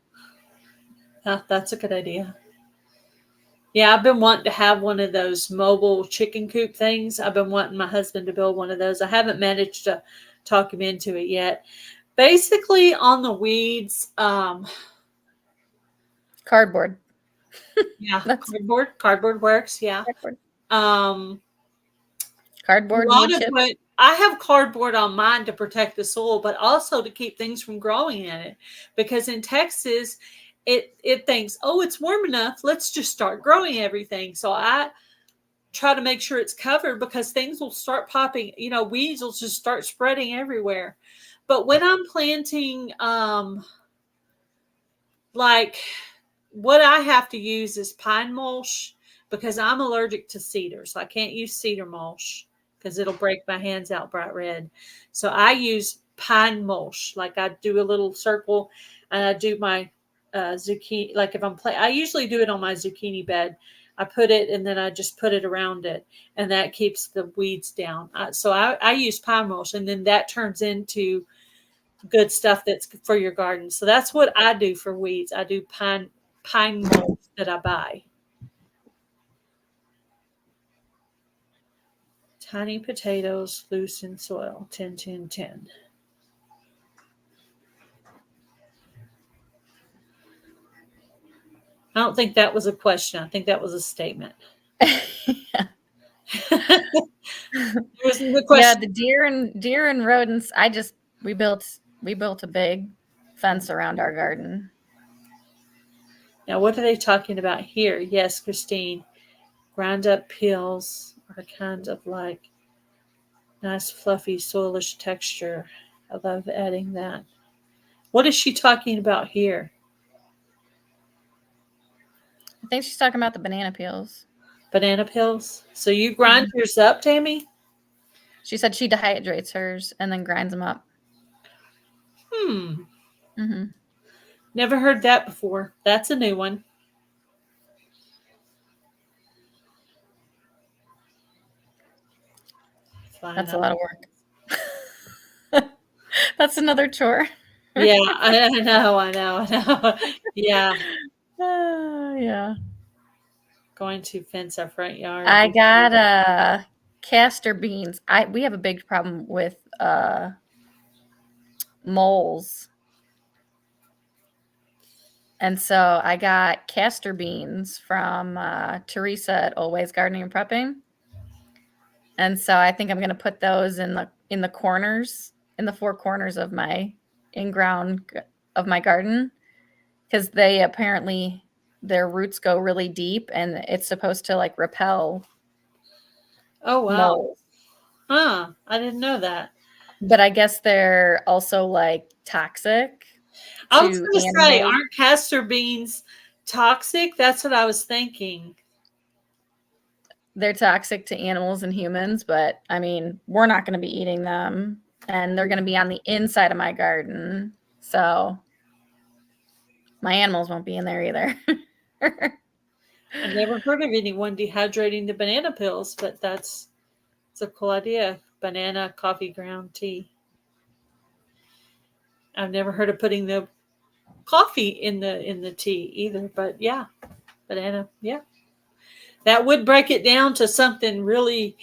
That's a good idea. Yeah, I've been wanting to have one of those mobile chicken coop things. I've been wanting my husband to build one of those. I haven't managed to talk him into it yet. Basically, on the weeds, Cardboard. yeah, That's cardboard works. Yeah. cardboard. Um, a Cardboard, lot wood of chip. what I have cardboard on mine to protect the soil, but also to keep things from growing in it. Because in Texas, it thinks, oh, it's warm enough. Let's just start growing everything. So I try to make sure it's covered because things will start popping. Weeds will just start spreading everywhere. But when I'm planting, like what I have to use is pine mulch because I'm allergic to cedar. So I can't use cedar mulch because it'll break my hands out bright red. So I use pine mulch. Like I do a little circle and I do my zucchini. Like if I usually do it on my zucchini bed. I put it and then I just put it around it, and that keeps the weeds down. So I use pine mulch, and then that turns into good stuff that's for your garden. So that's what I do for weeds. I do pine mulch that I buy. Tiny potatoes loose in soil. 10, 10, 10. I don't think that was a question. I think that was a statement. It wasn't the Yeah, question. the deer and rodents. We built a big fence around our garden. Now, what are they talking about here? Yes, Christine. Ground up peels are kind of like nice, fluffy, soilish texture. I love adding that. What is she talking about here? I think she's talking about the banana peels. Banana peels? So you grind Mhm. yours up, Tammy? She said she dehydrates hers and then grinds them up. Mm-hmm. Never heard that before. That's a new one. Fine, That's a lot of work. That's another chore. Yeah, I know. Yeah, Yeah. going to fence our front yard. I got castor beans. We have a big problem with moles. And so I got castor beans from Teresa at Always Gardening and Prepping. And so I think I'm going to put those in the corners, in the four corners of my in-ground of my garden, because they apparently their roots go really deep and it's supposed to like repel Oh wow. moles. Huh. I didn't know that. But I guess they're also like toxic. I was going to say, animals. aren't castor beans toxic? That's what I was thinking. They're toxic to animals and humans, but I mean, we're not going to be eating them, and they're going to be on the inside of my garden. So my animals won't be in there either. I never heard of anyone dehydrating the banana peels, but it's a cool idea. Banana coffee ground tea. I've never heard of putting the coffee in the tea either, but yeah, banana, yeah. That would break it down to something really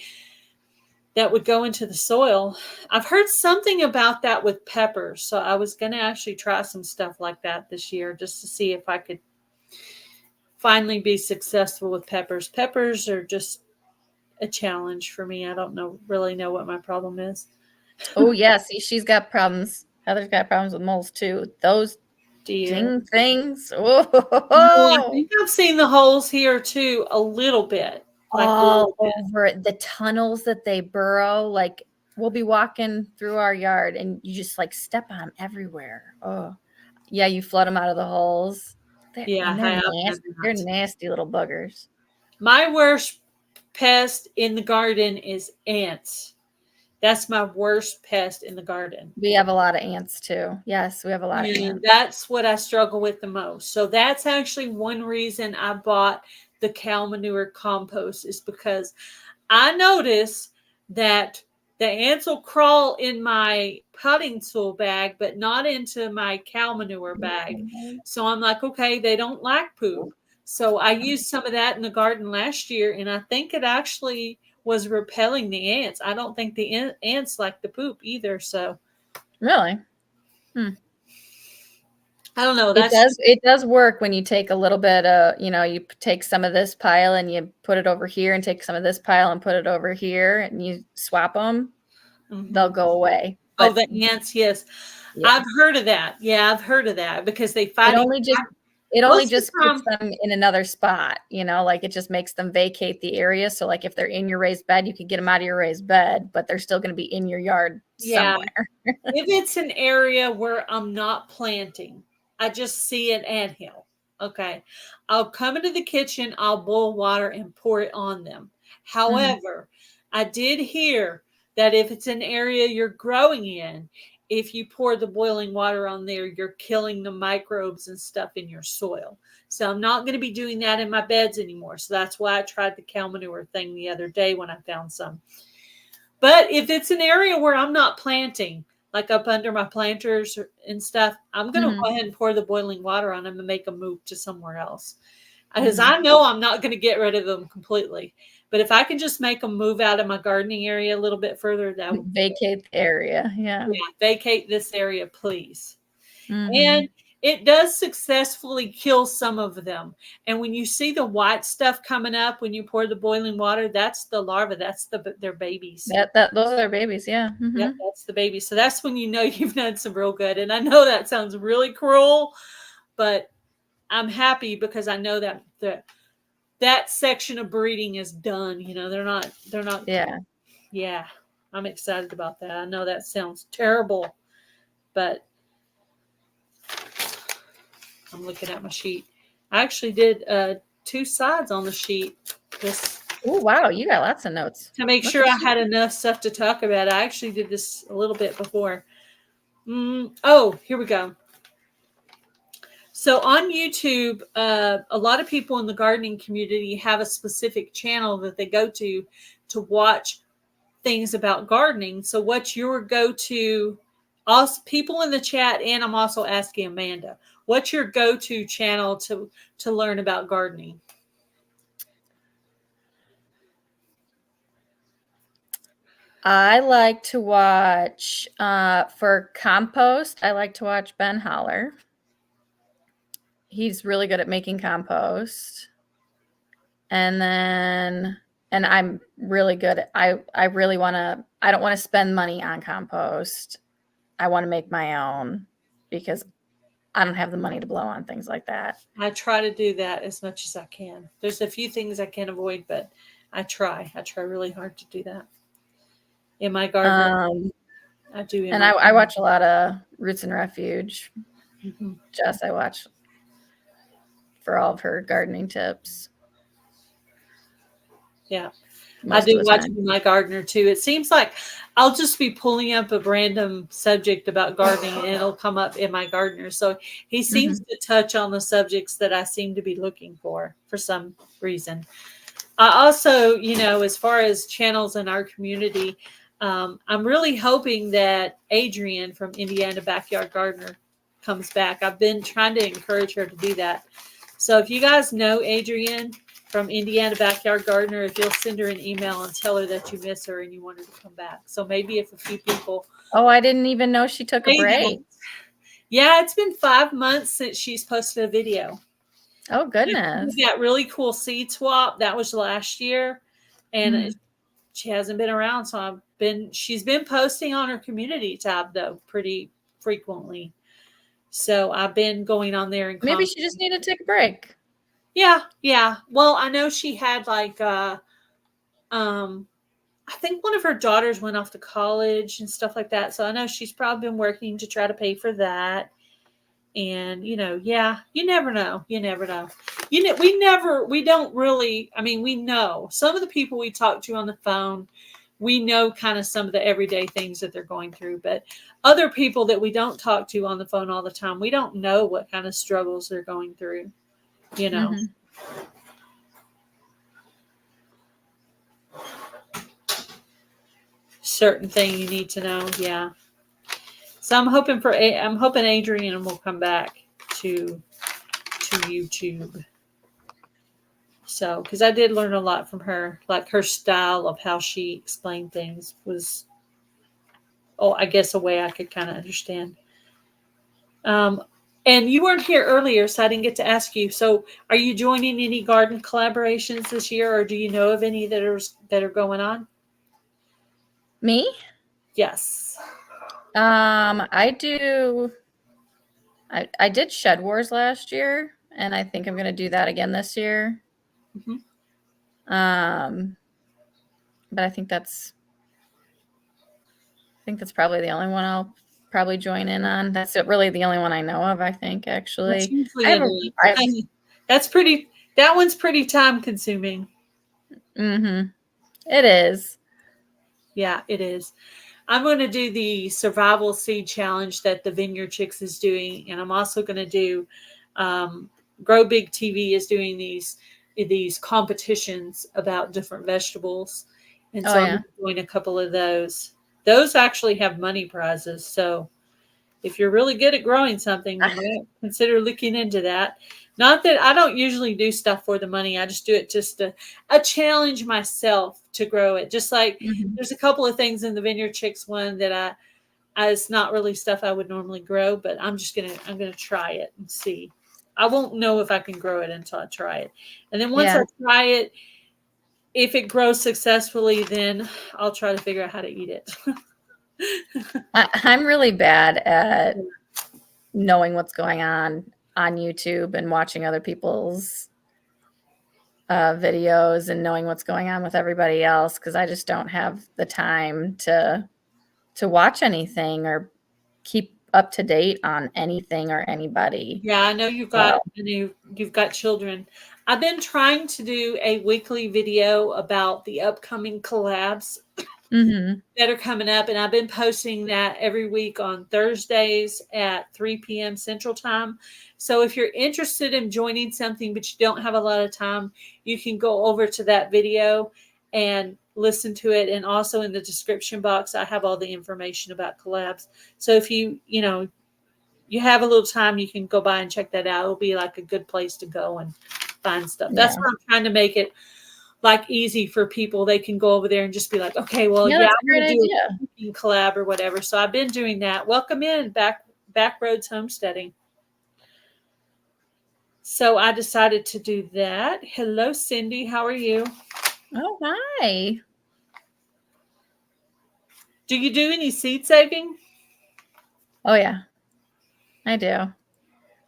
that would go into the soil. I've heard something about that with peppers, so I was going to actually try some stuff like that this year just to see if I could finally be successful with peppers. Peppers are just a challenge for me. I don't really know what my problem is. Oh yeah, see, she's got problems. Heather's got problems with moles too. Those ding things. No, I think I've seen the holes here too a little bit. Like all over the tunnels that they burrow. Like we'll be walking through our yard and you just like step on them everywhere. Oh, yeah, you flood them out of the holes. They're nasty little buggers. My worst pest in the garden is ants. That's my worst pest in the garden. We have a lot of ants too. Yes, we have a lot of ants. That's what I struggle with the most. So that's actually one reason I bought the cow manure compost, is because I notice that the ants will crawl in my potting soil bag, but not into my cow manure bag. So I'm like, okay, they don't like poop. So I used some of that in the garden last year, and I think it actually was repelling the ants. I don't think the ants like the poop either. So really, I don't know. It does work when you take a little bit of, you take some of this pile and you put it over here, and take some of this pile and put it over here, and you swap them. Mm-hmm. They'll go away. But, the ants, yes. Yeah. I've heard of that. Yeah, I've heard of that, because they fight. It only just puts them in another spot, like it just makes them vacate the area. So like if they're in your raised bed, you could get them out of your raised bed, but they're still going to be in your yard somewhere. If it's an area where I'm not planting, I just see an anthill. Okay. I'll come into the kitchen, I'll boil water and pour it on them. However, I did hear that if it's an area you're growing in, if you pour the boiling water on there, you're killing the microbes and stuff in your soil. So I'm not going to be doing that in my beds anymore. So that's why I tried the cow manure thing the other day when I found some. But if it's an area where I'm not planting, like up under my planters and stuff, I'm going to go ahead and pour the boiling water on them and make them move to somewhere else. Because I know I'm not going to get rid of them completely. But if I can just make them move out of my gardening area a little bit further, that would vacate the area. Yeah, vacate this area, please. And it does successfully kill some of them. And when you see the white stuff coming up when you pour the boiling water, that's the larvae. That's their babies. Those are their babies. Yeah. Yep, that's the baby. So that's when you know you've done some real good. And I know that sounds really cruel, but I'm happy because I know that that section of breeding is done. They're not. Yeah. I'm excited about that. I know that sounds terrible, but I'm looking at my sheet. I actually did 2 sides on the sheet. Oh, wow. You got lots of notes. To make sure I had enough stuff to talk about. I actually did this a little bit before. Oh, here we go. So on YouTube, a lot of people in the gardening community have a specific channel that they go to watch things about gardening. So what's your go-to? Also, people in the chat, and I'm also asking Amanda, what's your go-to channel to learn about gardening? I like to watch for compost. I like to watch Ben Holler. He's really good at making compost. And I'm really good at, I really want to, I don't want to spend money on compost. I want to make my own because I don't have the money to blow on things like that. I try to do that as much as I can. There's a few things I can avoid, but I try really hard to do that in my garden. I do. And I watch a lot of Roots and Refuge. Mm-hmm. Jess, I watch for all of her gardening tips. Yeah. I do watch My Gardener too. It seems like I'll just be pulling up a random subject about gardening and it'll come up in My Gardener. So he seems to touch on the subjects that I seem to be looking for some reason. I also, as far as channels in our community, I'm really hoping that Adrienne from Indiana Backyard Gardener comes back. I've been trying to encourage her to do that. So if you guys know Adrienne from Indiana Backyard Gardener, if you'll send her an email and tell her that you miss her and you want her to come back. So maybe if a few people. Oh, I didn't even know she took a break. Yeah, it's been 5 months since she's posted a video. Oh, goodness. That really cool seed swap. That was last year. And she hasn't been around. So she's been posting on her community tab though, pretty frequently. So I've been going on there and maybe she just needed to take a break. Yeah. Well, I know she had I think one of her daughters went off to college and stuff like that. So I know she's probably been working to try to pay for that. And, you never know. We don't really, we know some of the people we talk to on the phone, we know kind of some of the everyday things that they're going through, but other people that we don't talk to on the phone all the time, we don't know what kind of struggles they're going through, Certain thing you need to know. Yeah. So I'm hoping Adrienne will come back to YouTube. So, because I did learn a lot from her, like her style of how she explained things was, I guess a way I could kind of understand. And you weren't here earlier, so I didn't get to ask you. So, are you joining any garden collaborations this year, or do you know of any that are going on? Me? Yes. I do. I did Shed Wars last year, and I think I'm going to do that again this year. Mm-hmm. But I think that's probably the only one I'll probably join in on. That's really the only one I know of, I think, actually. That one's pretty time consuming. Mm-hmm. It is. Yeah, it is. I'm going to do the survival seed challenge that the Vineyard Chicks is doing. And I'm also going to do, Grow Big TV is doing these competitions about different vegetables. And so I'm doing a couple of those. Those actually have money prizes. So if you're really good at growing something, you might consider looking into that. Not that I don't usually do stuff for the money. I just do it just to challenge myself to grow it. Just like there's a couple of things in the Vineyard Chicks one that it's not really stuff I would normally grow, but I'm going to try it and see. I won't know if I can grow it until I try it. And then once I try it, if it grows successfully, then I'll try to figure out how to eat it. I'm really bad at knowing what's going on YouTube and watching other people's videos and knowing what's going on with everybody else, because I just don't have the time to watch anything or keep up to date on anything or anybody. Yeah, I know you've got children. I've been trying to do a weekly video about the upcoming collabs Mm-hmm. that are coming up, and I've been posting that every week on Thursdays at 3 p.m. Central Time. So if you're interested in joining something but you don't have a lot of time, you can go over to that video and listen to it. And also in the description box, I have all the information about collabs. So if you have a little time, you can go by and check that out. It'll be like a good place to go and find stuff. That's Yeah. what I'm trying to make it like easy for people. They can go over there and just be like, okay, well, Yeah, yeah, that's I'm a great going to do idea. a cooking collab or whatever. So I've been doing that. Welcome in Backroads Homesteading. So I decided to do that. Hello, Cindy. How are you? Oh, hi. Do you do any seed saving? Oh, yeah, I do.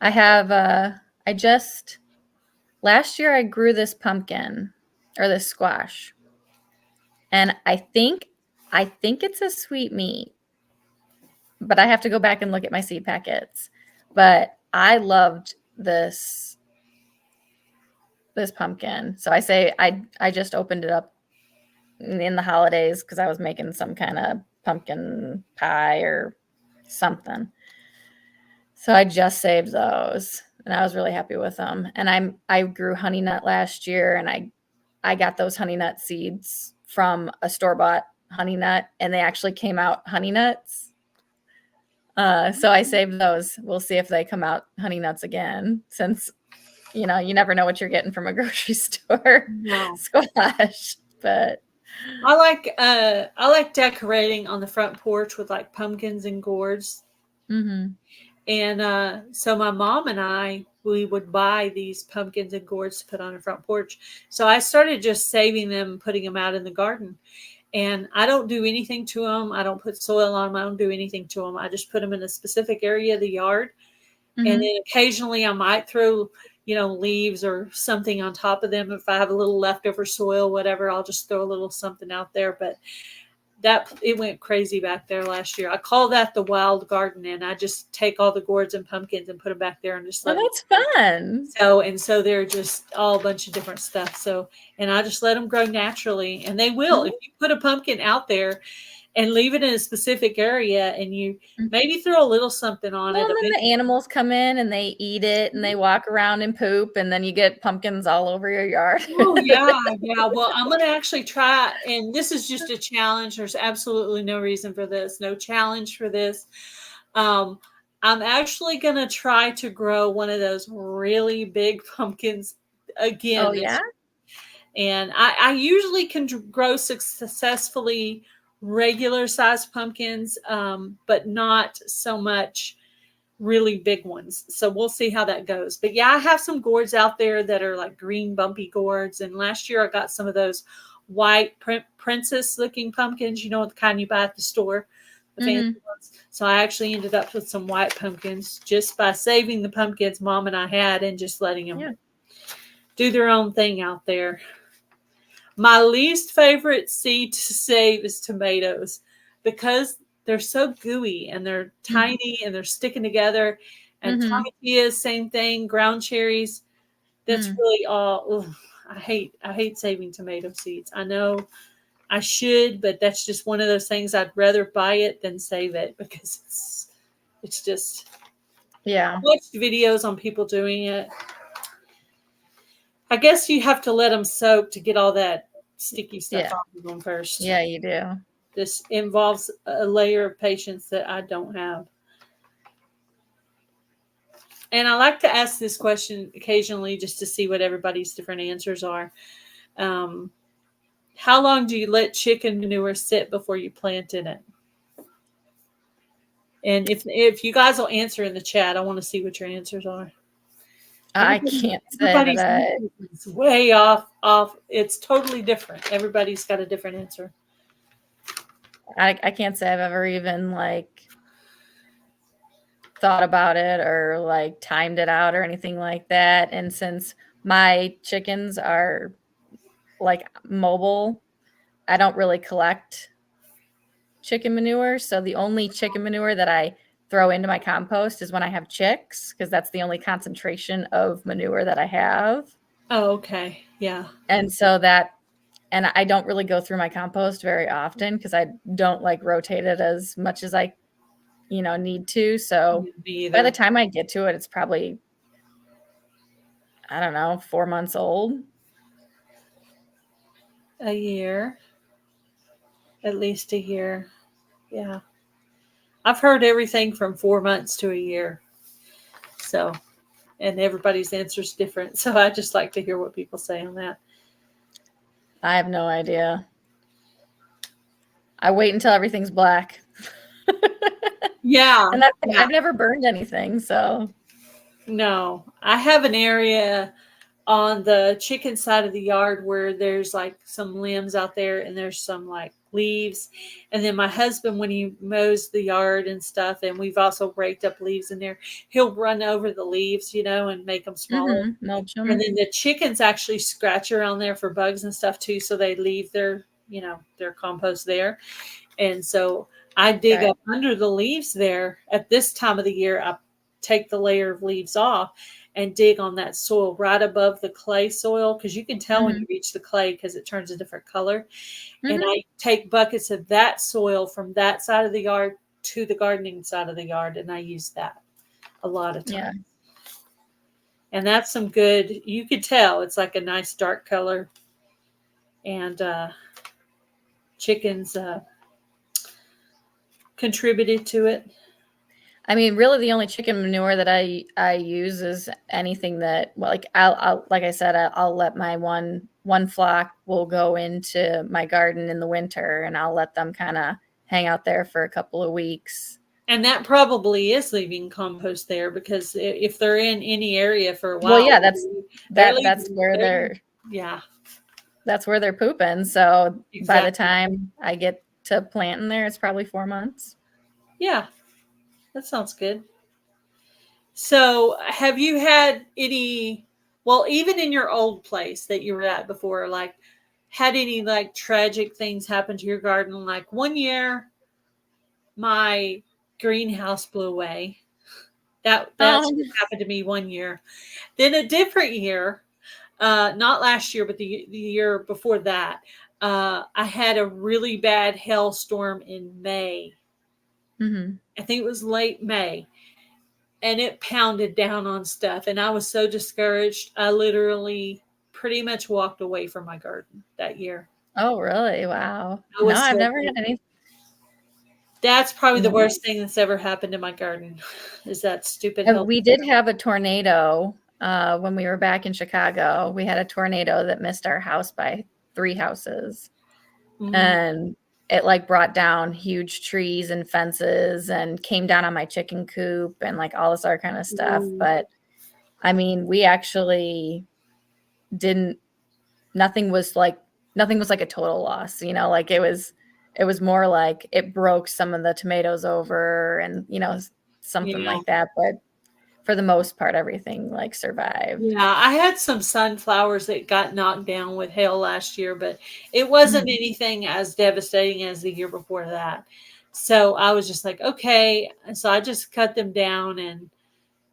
I have, last year I grew this pumpkin or this squash. And I think it's a sweet meat, but I have to go back and look at my seed packets. But I loved this pumpkin. So I just opened it up in the holidays because I was making some kind of pumpkin pie or something. So I just saved those and I was really happy with them. And I grew honey nut last year, and I got those honey nut seeds from a store-bought honey nut, and they actually came out honey nuts. So I saved those. We'll see if they come out honey nuts again, since you never know what you're getting from a grocery store squash. But I like decorating on the front porch with like pumpkins and gourds. mm-hmm. And so my mom and we would buy these pumpkins and gourds to put on the front porch. So I started just saving them and putting them out in the garden. And I don't do anything to them. I don't put soil on them. I don't do anything to them. I just put them in a specific area of the yard. Mm-hmm. And then occasionally I might throw, leaves or something on top of them. If I have a little leftover soil, whatever, I'll just throw a little something out there. But it went crazy back there last year. I call that the wild garden, and I just take all the gourds and pumpkins and put them back there and just let that's fun. So they're just all a bunch of different stuff. So, and I just let them grow naturally, and they will. Mm-hmm. If you put a pumpkin out there and leave it in a specific area, and you maybe throw a little something on it. And then the animals come in and they eat it and they walk around and poop, and then you get pumpkins all over your yard. Oh, yeah. Well, I'm going to actually try, and this is just a challenge. There's absolutely no reason for this, no challenge for this. I'm actually going to try to grow one of those really big pumpkins again. Oh, yeah? And I usually can grow successfully regular sized pumpkins, but not so much really big ones. So we'll see how that goes. But yeah, I have some gourds out there that are like green bumpy gourds. And last year I got some of those white princess looking pumpkins, the kind you buy at the store, the fancy ones. So I actually ended up with some white pumpkins just by saving the pumpkins Mom and I had and just letting them do their own thing out there. My least favorite seed to save is tomatoes, because they're so gooey and they're tiny and they're sticking together. And tomatillos, same thing. Ground cherries. That's really all. Ugh, I hate saving tomato seeds. I know I should, but that's just one of those things. I'd rather buy it than save it, because it's just. Yeah. I watched videos on people doing it. I guess you have to let them soak to get all that sticky stuff off of them first. Yeah, you do. This involves a layer of patience that I don't have. And I like to ask this question occasionally just to see what everybody's different answers are. How long do you let chicken manure sit before you plant in it? And if you guys will answer in the chat, I want to see what your answers are. I can't say that. It's way off. It's totally different. Everybody's got a different answer. I can't say I've ever even thought about it or timed it out or anything like that. And since my chickens are mobile, I don't really collect chicken manure. So the only chicken manure that I throw into my compost is when I have chicks, because that's the only concentration of manure that I have. Oh, okay. Yeah. And so and I don't really go through my compost very often because I don't like rotate it as much as I, need to. So Me by the either. time I get to it, it's probably, I don't know, 4 months old. A year. At least a year. Yeah. I've heard everything from 4 months to a year. So, and everybody's answer is different. So I just like to hear what people say on that. I have no idea. I wait until everything's black. Yeah. And I've never burned anything, so. No, I have an area on the chicken side of the yard where there's like some limbs out there and there's some like leaves. And then my husband, when he mows the yard and stuff, and we've also raked up leaves in there, he'll run over the leaves, and make them smaller. Mulch And them. then the chickens actually scratch around there for bugs and stuff too. So they leave their compost there. And so I dig Right. up under the leaves there at this time of the year. I take the layer of leaves off and dig on that soil right above the clay soil, because you can tell when you reach the clay because it turns a different color. And I take buckets of that soil from that side of the yard to the gardening side of the yard, and I use that a lot of times. Yeah. And that's some good, you could tell it's like a nice dark color. And chickens contributed to it. I mean, really, the only chicken manure that I use is anything that, well, like I'll like I said, I'll let my one flock will go into my garden in the winter, and I'll let them kind of hang out there for a couple of weeks. And that probably is leaving compost there, because if they're in any area for a while, Well, yeah, that's where that's where they're pooping. So by the time I get to planting there, it's probably 4 months. Yeah, that sounds good. So have you had any, well, even in your old place that you were at before, like had any like tragic things happen to your garden? Like one year, my greenhouse blew away. That happened to me one year. Then a different year, not last year, but the year before that, I had a really bad hailstorm in May. I think it was late May, and it pounded down on stuff. And I was so discouraged. I literally pretty much walked away from my garden that year. Oh, really? Wow. No, I've never had any. That's probably the worst thing that's ever happened to my garden, is that stupid. We did have a tornado when we were back in Chicago. We had a tornado that missed our house by 3 houses. And it like brought down huge trees and fences and came down on my chicken coop and like all this other kind of stuff. But I mean, we actually nothing was like a total loss, like it was more like it broke some of the tomatoes over and, something like that. But for the most part, everything like survived. Yeah, I had some sunflowers that got knocked down with hail last year, but it wasn't anything as devastating as the year before that. So I was just like, okay. So I just cut them down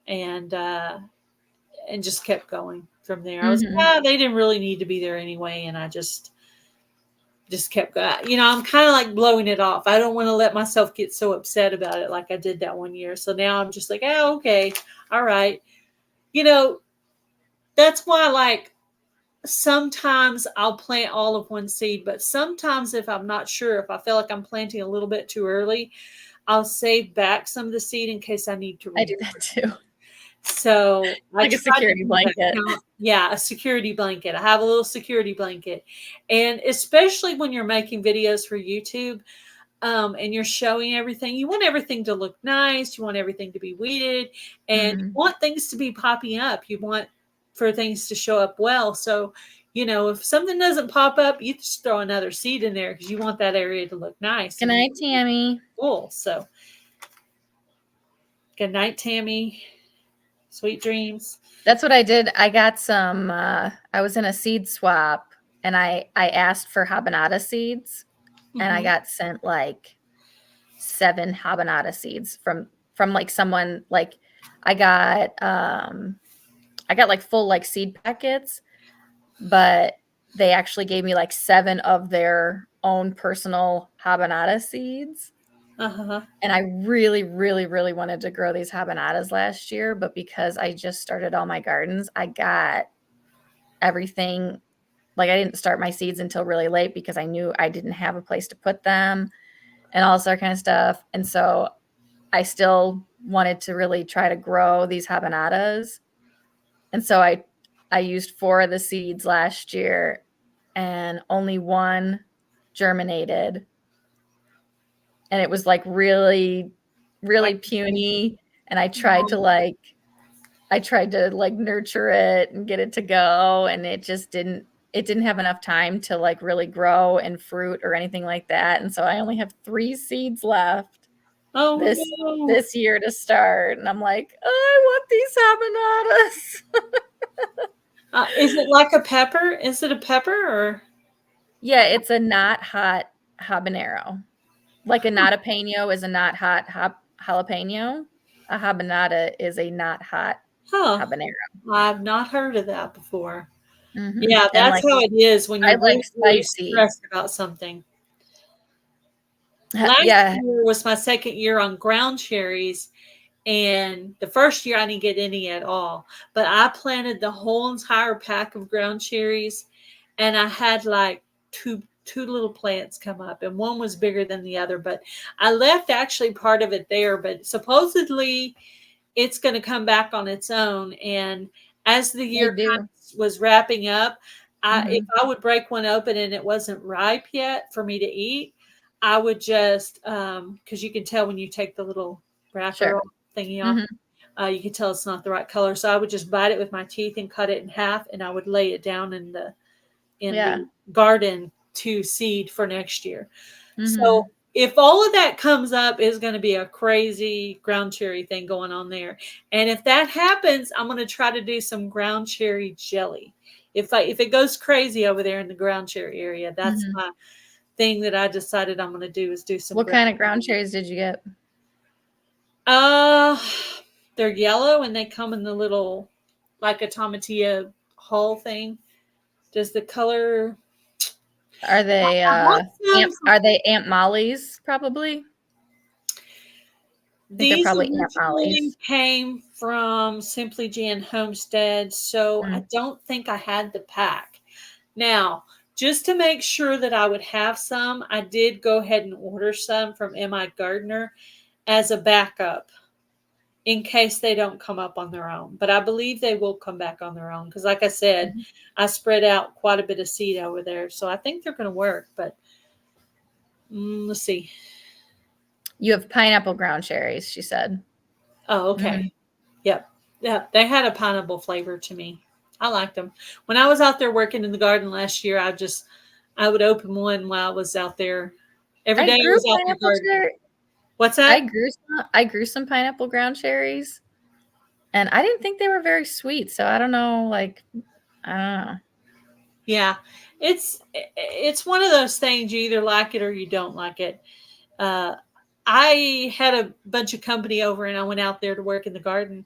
and just kept going from there. I was like, they didn't really need to be there anyway, and I just kept going. I'm kind of like blowing it off. I don't want to let myself get so upset about it like I did that one year. So now I'm just like, oh, okay, all right. That's why, like, sometimes I'll plant all of one seed, but sometimes if I'm not sure, if I feel like I'm planting a little bit too early, I'll save back some of the seed in case I need to. I do that too. So like a security blanket. Yeah, a security blanket. I have a little security blanket. And especially when you're making videos for YouTube, and you're showing everything, you want everything to look nice. You want everything to be weeded, and you want things to be popping up. You want for things to show up well. So, if something doesn't pop up, you just throw another seed in there because you want that area to look nice. Good night, Tammy. Cool. So, good night, Tammy. Sweet dreams. That's what I did. I got some, I was in a seed swap and I asked for habanada seeds and I got sent like 7 habanada seeds from like someone, like I got like full like seed packets, but they actually gave me like 7 of their own personal habanada seeds. Uh-huh. And I really, really, really wanted to grow these habanadas last year, but because I just started all my gardens, I got everything. Like, I didn't start my seeds until really late because I knew I didn't have a place to put them and all this other kind of stuff. And so I still wanted to really try to grow these habanadas. And so I used 4 of the seeds last year and only 1 germinated. And it was like really, really puny. And I tried to like nurture it and get it to go. And it just didn't have enough time to like really grow and fruit or anything like that. And so I only have 3 seeds left Oh no. this year to start. And I'm like, oh, I want these habanadas. Is it like a pepper? Is it a pepper or? Yeah, it's a not hot habanero. Like a jalapeno is a not hot jalapeno. A habanada is a not hot Huh. habanero. I've not heard of that before. Mm-hmm. Yeah, And that's how it is when you're like really spicy. stressed about something. Last year was my second year on ground cherries, and the first year I didn't get any at all. But I planted the whole entire pack of ground cherries, and I had like two little plants come up, and one was bigger than the other. But I left actually part of it there, but supposedly it's going to come back on its own. And as the year was wrapping up, if I would break one open and it wasn't ripe yet for me to eat, I would just, because you can tell when you take the little wrapper thingy off, you can tell it's not the right color. So I would just bite it with my teeth and cut it in half, and I would lay it down in the garden to seed for next year. So if all of that comes up, is going to be a crazy ground cherry thing going on there. And if that happens, I'm going to try to do some ground cherry jelly. If it goes crazy over there in the ground cherry area, that's my thing that I decided I'm going to do, is do some. What kind of ground cherries did you get? They're yellow and they come in the little, like a tomatillo hull thing. Does the color? Are they Aunt Molly's? Probably. These probably came from Simply Jan Homestead, so I don't think I had the pack. Now, just to make sure that I would have some, I did go ahead and order some from M.I. Gardner as a backup in case they don't come up on their own. But I believe they will come back on their own because, like I said, I spread out quite a bit of seed over there. So I think they're going to work, but let's see. You have pineapple ground cherries, she said. Oh, okay. Yep. Yeah, they had a pineapple flavor to me. I liked them. When I was out there working in the garden last year, I would open one while I was out there. Every day I was out in the garden. What's that? I grew some pineapple ground cherries, and I didn't think they were very sweet. So I don't know. I don't know. Yeah, it's one of those things. You either like it or you don't like it. I had a bunch of company over, and I went out there to work in the garden,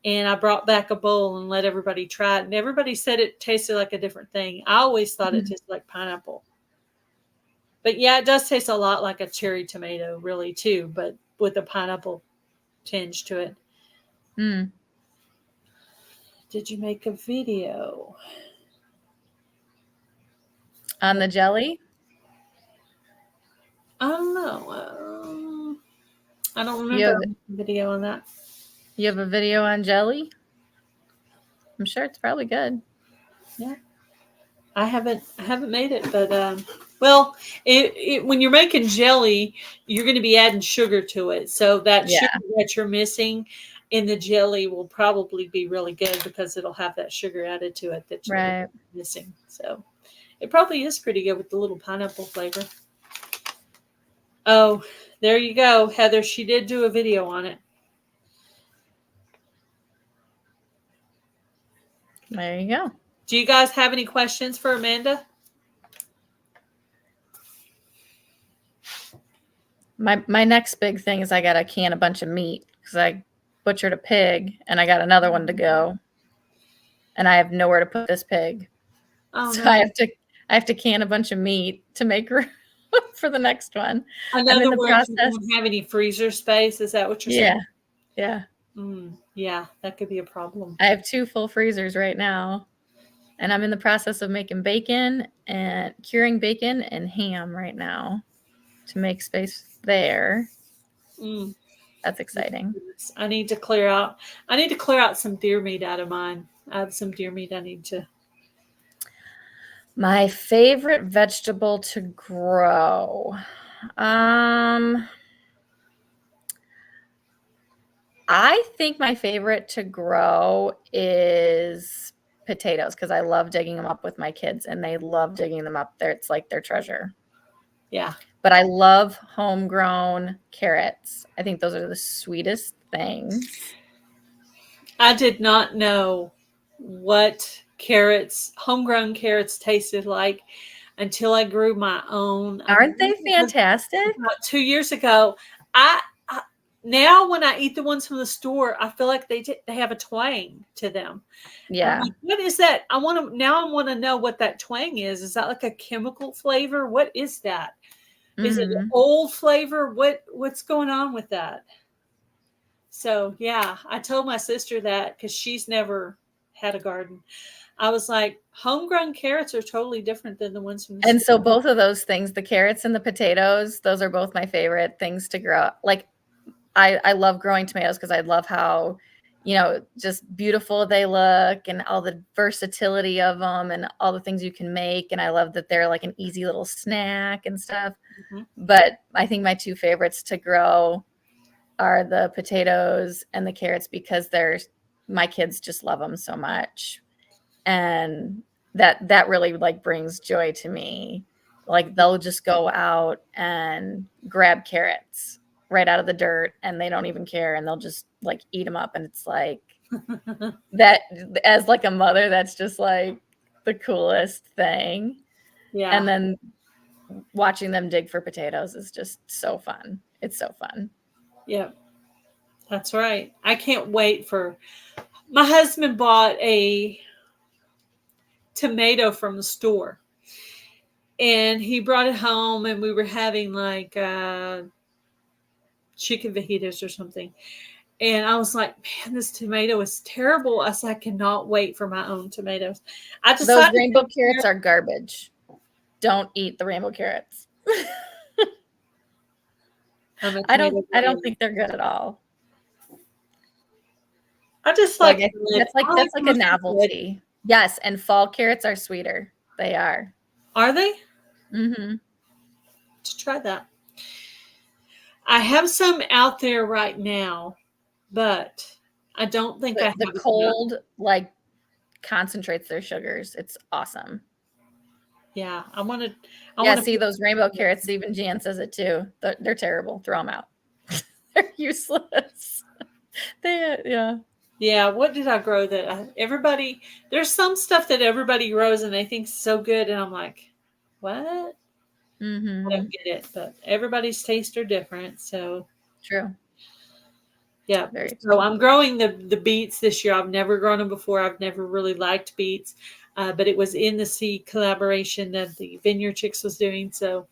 and I brought back a bowl and let everybody try it, and everybody said it tasted like a different thing. I always thought it tasted like pineapple. But yeah, it does taste a lot like a cherry tomato, really, too, but with a pineapple tinge to it. Did you make a video on the jelly? I don't know. I don't remember a video on that. You have a video on jelly? I'm sure it's probably good. Yeah. I haven't made it, but well, when you're making jelly, you're going to be adding sugar to it. So that sugar that you're missing in the jelly will probably be really good because it'll have that sugar added to it that you're missing. So it probably is pretty good with the little pineapple flavor. Oh, there you go, Heather. She did do a video on it. There you go. Do you guys have any questions for Amanda? My next big thing is I got to can a bunch of meat because I butchered a pig and I got another one to go. And I have nowhere to put this pig. Oh, so no. I have to can a bunch of meat to make room for the next one. In I'm in other the words, you process. don't have any freezer space. Is that what you're Yeah, saying? yeah. Yeah, that could be a problem. I have 2 full freezers right now, and I'm in the process of making bacon and curing bacon and ham right now to make space there. Mm. That's exciting. I need to clear out some deer meat out of mine. I have some deer meat I need to. My favorite vegetable to grow. I think my favorite to grow is potatoes because I love digging them up with my kids and they love digging them up there. It's like their treasure. Yeah. But I love homegrown carrots. I think those are the sweetest things. I did not know what homegrown carrots tasted like until I grew my own. Aren't they fantastic? About 2 years ago, I now when I eat the ones from the store, I feel like they have a twang to them. Yeah. Like, what is that? I want to know what that twang is. Is that like a chemical flavor? What is that? Is it an old flavor? What's going on with that? So yeah, I told my sister that because she's never had a garden. I was like, homegrown carrots are totally different than the ones from the And store. so both of those things, the carrots and the potatoes, those are both my favorite things to grow. Like I love growing tomatoes because I love how, just beautiful they look and all the versatility of them and all the things you can make. And I love that they're like an easy little snack and stuff. Mm-hmm. But I think my 2 favorites to grow are the potatoes and the carrots because my kids just love them so much. And that really like brings joy to me. Like they'll just go out and grab carrots right out of the dirt and they don't even care and they'll just like eat them up and it's like that as like a mother that's just like the coolest thing. Yeah. And then watching them dig for potatoes is just so fun. It's so fun. Yeah. That's right. I can't wait for my husband bought a tomato from the store and he brought it home and we were having like chicken fajitas or something. And I was like, man, this tomato is terrible. I said, I cannot wait for my own tomatoes. Those rainbow carrots are garbage. Don't eat the rainbow carrots. I don't think they're good at all. I just like that's like a novelty. Yes, and fall carrots are sweeter. They are. Are they? Mm-hmm. To try that. I have some out there right now, but I don't think I have the cold like concentrates their sugars. It's awesome. Yeah, I want to see those rainbow carrots. Even Jan says it too. They're terrible. Throw them out. They're useless. Yeah, what did I grow that there's some stuff that everybody grows and they think is so good. And I'm like, what? Mm-hmm. I don't get it, but everybody's tastes are different. So true. Yeah. So I'm growing the beets this year. I've never grown them before. I've never really liked beets, but it was in the seed collaboration that the Vineyard Chicks was doing. So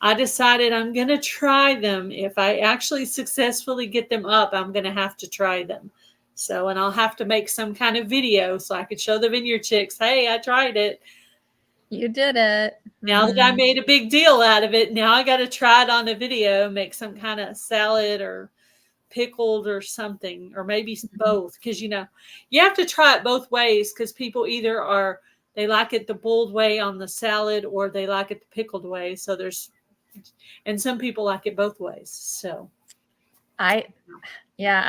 I decided I'm going to try them. If I actually successfully get them up, I'm going to have to try them. So, and I'll have to make some kind of video so I could show the Vineyard Chicks, hey, I tried it. You did it. Now that I made a big deal out of it, now I got to try it on a video, make some kind of salad or pickled or something, or maybe both. Because, you have to try it both ways because people either they like it the boiled way on the salad or they like it the pickled way. So and some people like it both ways. So I'm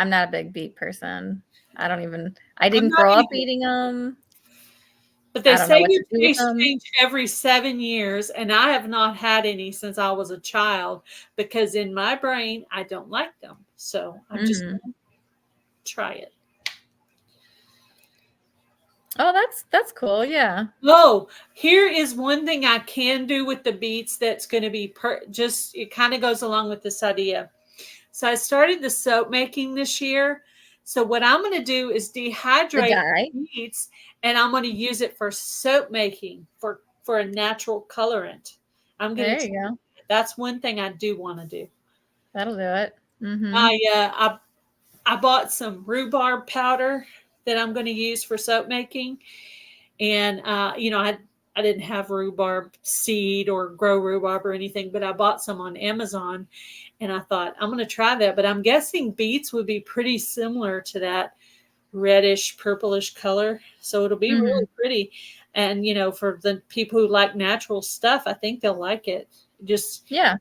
not a big beet person. I didn't grow up eating them. But they say your taste change every 7 years, and I have not had any since I was a child because in my brain, I don't like them. So I'm just going to try it. Oh, that's cool. Yeah. Oh, here is one thing I can do with the beets that's going to be it kind of goes along with this idea. So I started the soap making this year. So what I'm going to do is dehydrate the beets and I'm going to use it for soap making for for a natural colorant. I'm gonna. There you go. That's one thing I do want to do. That'll do it. I bought some rhubarb powder that I'm going to use for soap making, and I didn't have rhubarb seed or grow rhubarb or anything, but I bought some on Amazon, and I thought I'm going to try that. But I'm guessing beets would be pretty similar to that reddish purplish color, so it'll be really pretty. And for the people who like natural stuff, I think they'll like it. Just Yeah.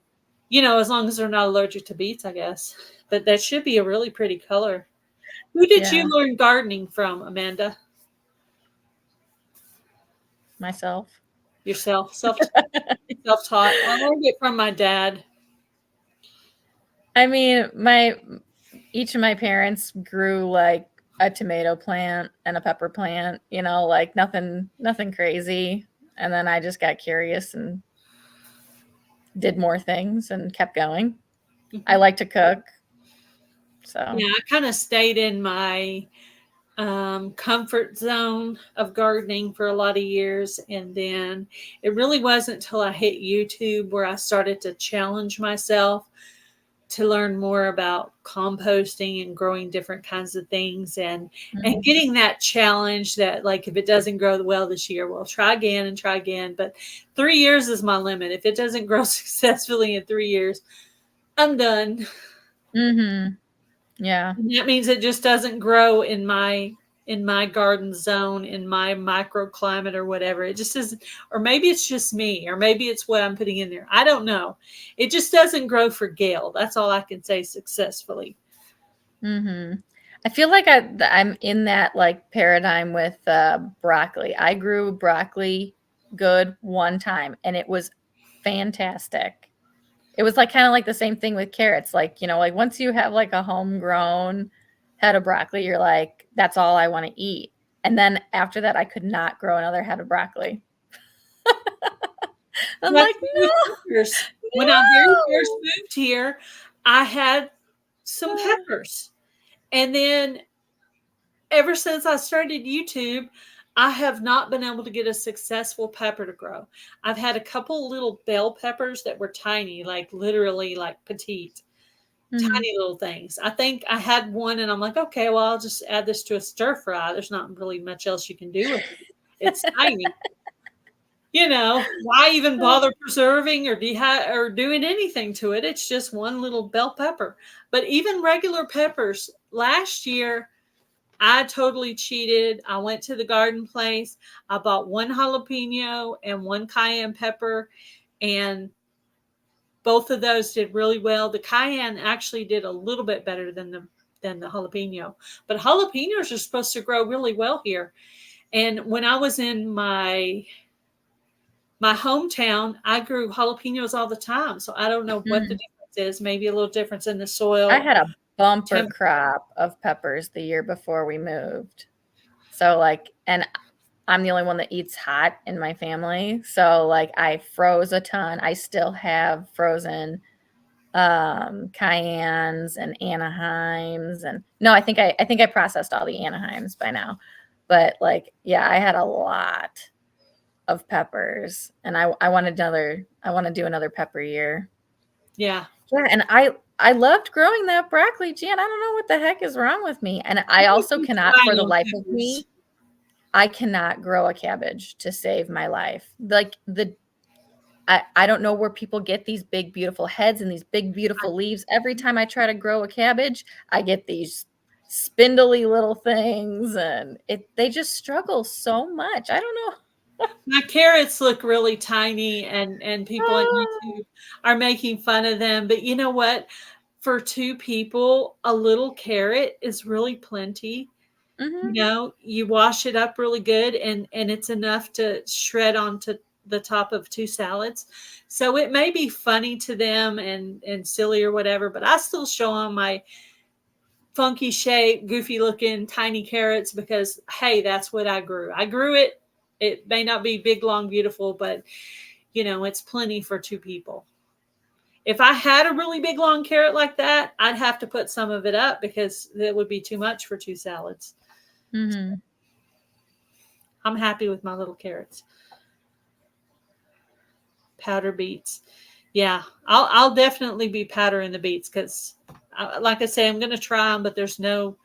as long as they're not allergic to beets, I guess. But that should be a really pretty color. Who did you learn gardening from, Amanda? Myself. Yourself, self-taught. I learned it from my dad. I mean, each of my parents grew like a tomato plant and a pepper plant, like nothing crazy. And then I just got curious and did more things and kept going. I like to cook. So yeah, I kind of stayed in my comfort zone of gardening for a lot of years. And then it really wasn't until I hit YouTube where I started to challenge myself to learn more about composting and growing different kinds of things and getting that challenge that, like, if it doesn't grow well this year, well, try again and try again. But 3 years is my limit. If it doesn't grow successfully in 3 years, I'm done. Yeah. And that means it just doesn't grow in my garden zone, in my microclimate or whatever. It just isn't, or maybe it's just me, or maybe it's what I'm putting in there. I don't know. It just doesn't grow for Gail. That's all I can say successfully. I feel like I'm in that like paradigm with broccoli. I grew broccoli good one time and it was fantastic. It was like kind of like the same thing with carrots. Like, like once you have like a homegrown head of broccoli, you're like, that's all I want to eat. And then after that, I could not grow another head of broccoli. I'm like, no. When I very first moved here, I had some peppers. And then ever since I started YouTube, I have not been able to get a successful pepper to grow. I've had a couple little bell peppers that were tiny, like literally like petite, tiny little things. I think I had one and I'm like, okay, well, I'll just add this to a stir fry. There's not really much else you can do with it. It's tiny. Why even bother preserving or doing anything to it? It's just one little bell pepper. But even regular peppers, last year, I totally cheated. I went to the garden place. I bought one jalapeno and one cayenne pepper, and both of those did really well. The cayenne actually did a little bit better than the jalapeno, but jalapenos are supposed to grow really well here. And when I was in my hometown, I grew jalapenos all the time. So I don't know what the difference is. Maybe a little difference in the soil. I had a bumper crop of peppers the year before we moved. So like, and I'm the only one that eats hot in my family. So like I froze a ton. I still have frozen Cayennes and Anaheims. And no, I think I processed all the Anaheims by now. But like, yeah, I had a lot of peppers and I want to do another pepper year. Yeah. Yeah. And I loved growing that broccoli, Jan. I don't know what the heck is wrong with me. And I also cannot, for the life of me, I cannot grow a cabbage to save my life. Like I don't know where people get these big, beautiful heads and these big, beautiful leaves. Every time I try to grow a cabbage, I get these spindly little things and they just struggle so much. I don't know. My carrots look really tiny and people on YouTube are making fun of them. But you know what? For two people, a little carrot is really plenty. You wash it up really good and it's enough to shred onto the top of 2 salads. So it may be funny to them and silly or whatever, but I still show them my funky shape, goofy looking tiny carrots because, hey, that's what I grew. I grew it. It may not be big, long, beautiful, but it's plenty for 2 people. If I had a really big, long carrot like that, I'd have to put some of it up because that would be too much for 2 salads. I'm happy with my little carrots. Powder beets. Yeah, I'll definitely be powdering the beets because, like I say, I'm going to try them, but there's no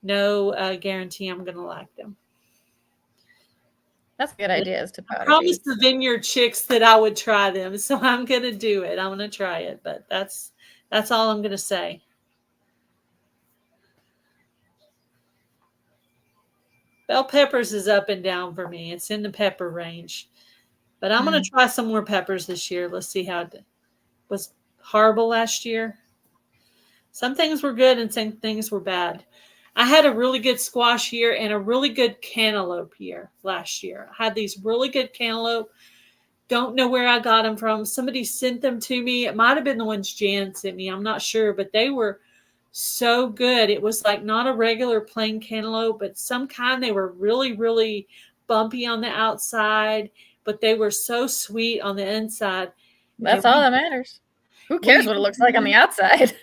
guarantee I'm going to like them. That's a good idea, is to I powder promised beets. the Vineyard Chicks that I would try them, so I'm going to do it. I'm going to try it, but that's all I'm going to say. Bell peppers is up and down for me. It's in the pepper range. But I'm going to try some more peppers this year. Let's see how it was. Horrible last year. Some things were good and some things were bad. I had a really good squash year and a really good cantaloupe year last year. I had these really good cantaloupe. Don't know where I got them from. Somebody sent them to me. It might have been the ones Jan sent me. I'm not sure, but they were so good. It was like not a regular plain cantaloupe, but some kind. They were really, really bumpy on the outside, but they were so sweet on the inside. That's all that matters. Who cares what it looks like on the outside?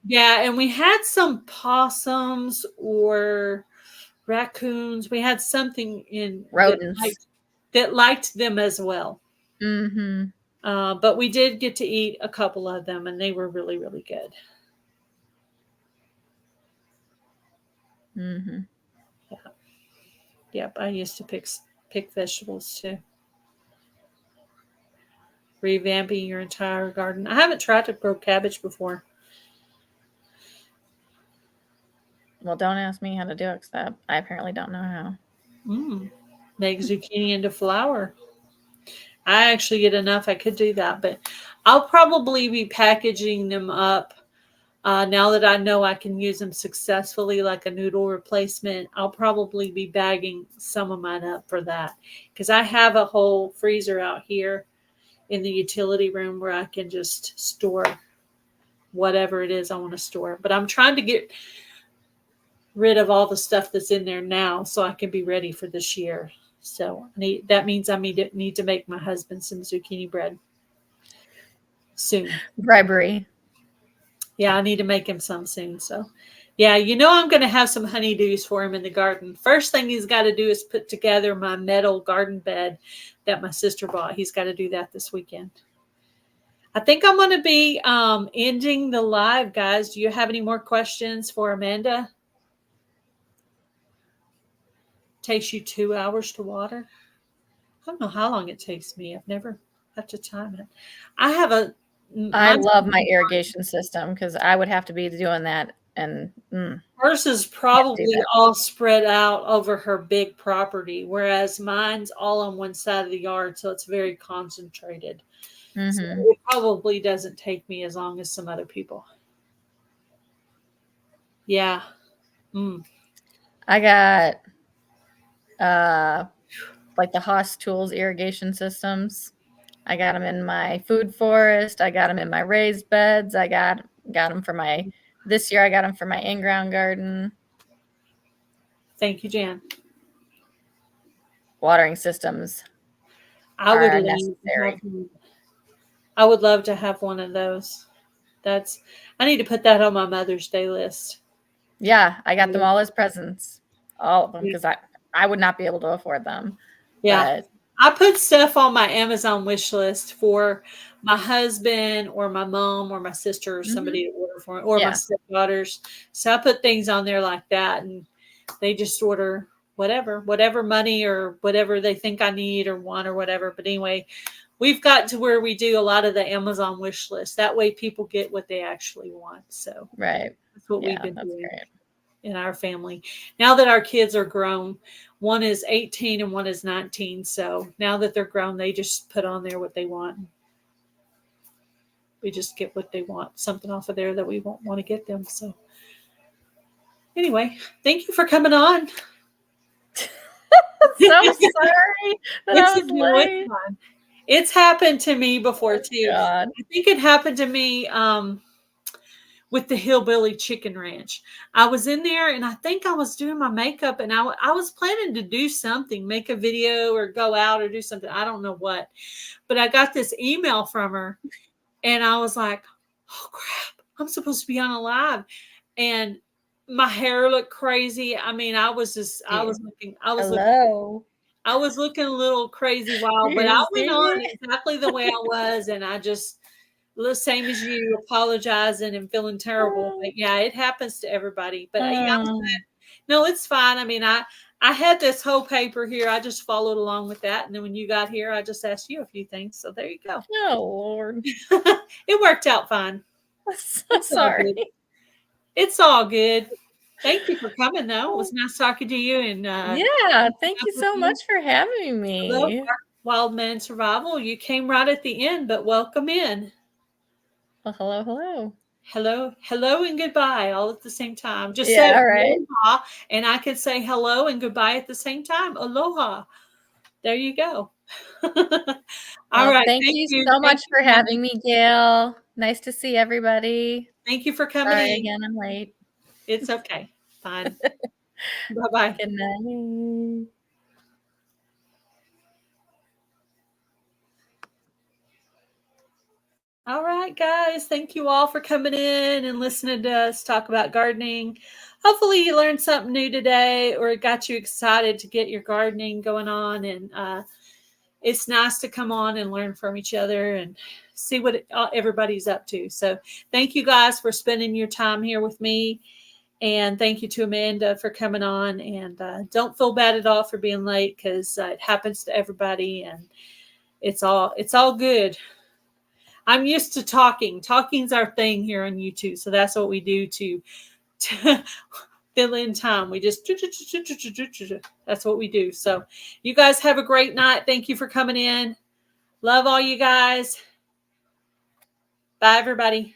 Yeah, and we had some possums or raccoons. We had something in rodents that liked them as well. Mm-hmm. But we did get to eat a couple of them, and they were really, really good. Mm-hmm. Yeah. Yep, I used to pick vegetables too. Revamping your entire garden. I haven't tried to grow cabbage before. Well, don't ask me how to do it, because I apparently don't know how. Make zucchini into flour. I actually get enough. I could do that, but I'll probably be packaging them up now that I know I can use them successfully, like a noodle replacement. I'll probably be bagging some of mine up for that because I have a whole freezer out here in the utility room where I can just store whatever it is I want to store. But I'm trying to get rid of all the stuff that's in there now so I can be ready for this year. So that means I need to make my husband some zucchini bread soon. Bribery. Yeah, I need to make him some soon. So, yeah, I'm going to have some honeydews for him in the garden. First thing he's got to do is put together my metal garden bed that my sister bought. He's got to do that this weekend. I think I'm going to be ending the live, guys. Do you have any more questions for Amanda? Takes you 2 hours to water. I don't know how long it takes me. I've never had to time it. I love my irrigation system because I would have to be doing that. And hers is probably all spread out over her big property, whereas mine's all on one side of the yard, so it's very concentrated. Mm-hmm. So it probably doesn't take me as long as some other people. Yeah. I got like the Haas Tools irrigation systems. I got them in my food forest. I got them in my raised beds. I got them for this year. I got them for my in-ground garden. Thank you, Jan. Watering systems are necessary. I would love to have one of those. I need to put that on my Mother's Day list. Yeah, I got them all as presents. All of them, because I would not be able to afford them. Yeah. But I put stuff on my Amazon wish list for my husband or my mom or my sister or somebody to order for me, or my stepdaughters. So I put things on there like that, and they just order whatever money or whatever they think I need or want or whatever. But anyway, we've got to where we do a lot of the Amazon wish list. That way people get what they actually want. So right. That's what we've been doing in our family. Now that our kids are grown, one is 18 and one is 19. So now that they're grown, they just put on there what they want. We just get what they want, something off of there that we won't want to get them. So anyway, thank you for coming on. So sorry that I was late. It's happened to me before too. God. I think it happened to me with the Hillbilly Chicken Ranch. I was in there and I think I was doing my makeup, and I was planning to do something, make a video or go out or do something. I don't know what, but I got this email from her and I was like, oh crap, I'm supposed to be on a live. And my hair looked crazy. I mean, I was looking, hello. I was looking a little crazy wild, but You I see went on me? exactly the way I was, and I just the same as you, apologizing and feeling terrible. But yeah, it happens to everybody. But yeah, no, it's fine. I mean, I had this whole paper here. I just followed along with that, and then when you got here, I just asked you a few things. So there you go. Oh Lord. It worked out fine. I'm so It's all sorry. good. It's all good. Thank you for coming, though. It was nice talking to you. And Yeah, thank you with so you. much for having Hello, me. Wild Man Survival. You came right at the end, but welcome in. Well, hello, hello. Hello, and goodbye all at the same time. Just say Yeah, all right. aloha, and I could say hello and goodbye at the same time. Aloha. There you go. All Well, right. thank Thank you you. so Thank much you, for Tammy. having me, Gail. Nice to see everybody. Thank you for coming Sorry in. again, I'm late. It's okay. Fine. Bye-bye. Good night. All right, guys. Thank you all for coming in and listening to us talk about gardening. Hopefully, you learned something new today or it got you excited to get your gardening going on. And it's nice to come on and learn from each other and see what everybody's up to. So, thank you guys for spending your time here with me. And thank you to Amanda for coming on. And don't feel bad at all for being late because it happens to everybody, and it's all good. I'm used to talking. Talking's our thing here on YouTube, so that's what we do to fill in time. We just that's what we do. So you guys have a great night. Thank you for coming in. Love all you guys. Bye, everybody.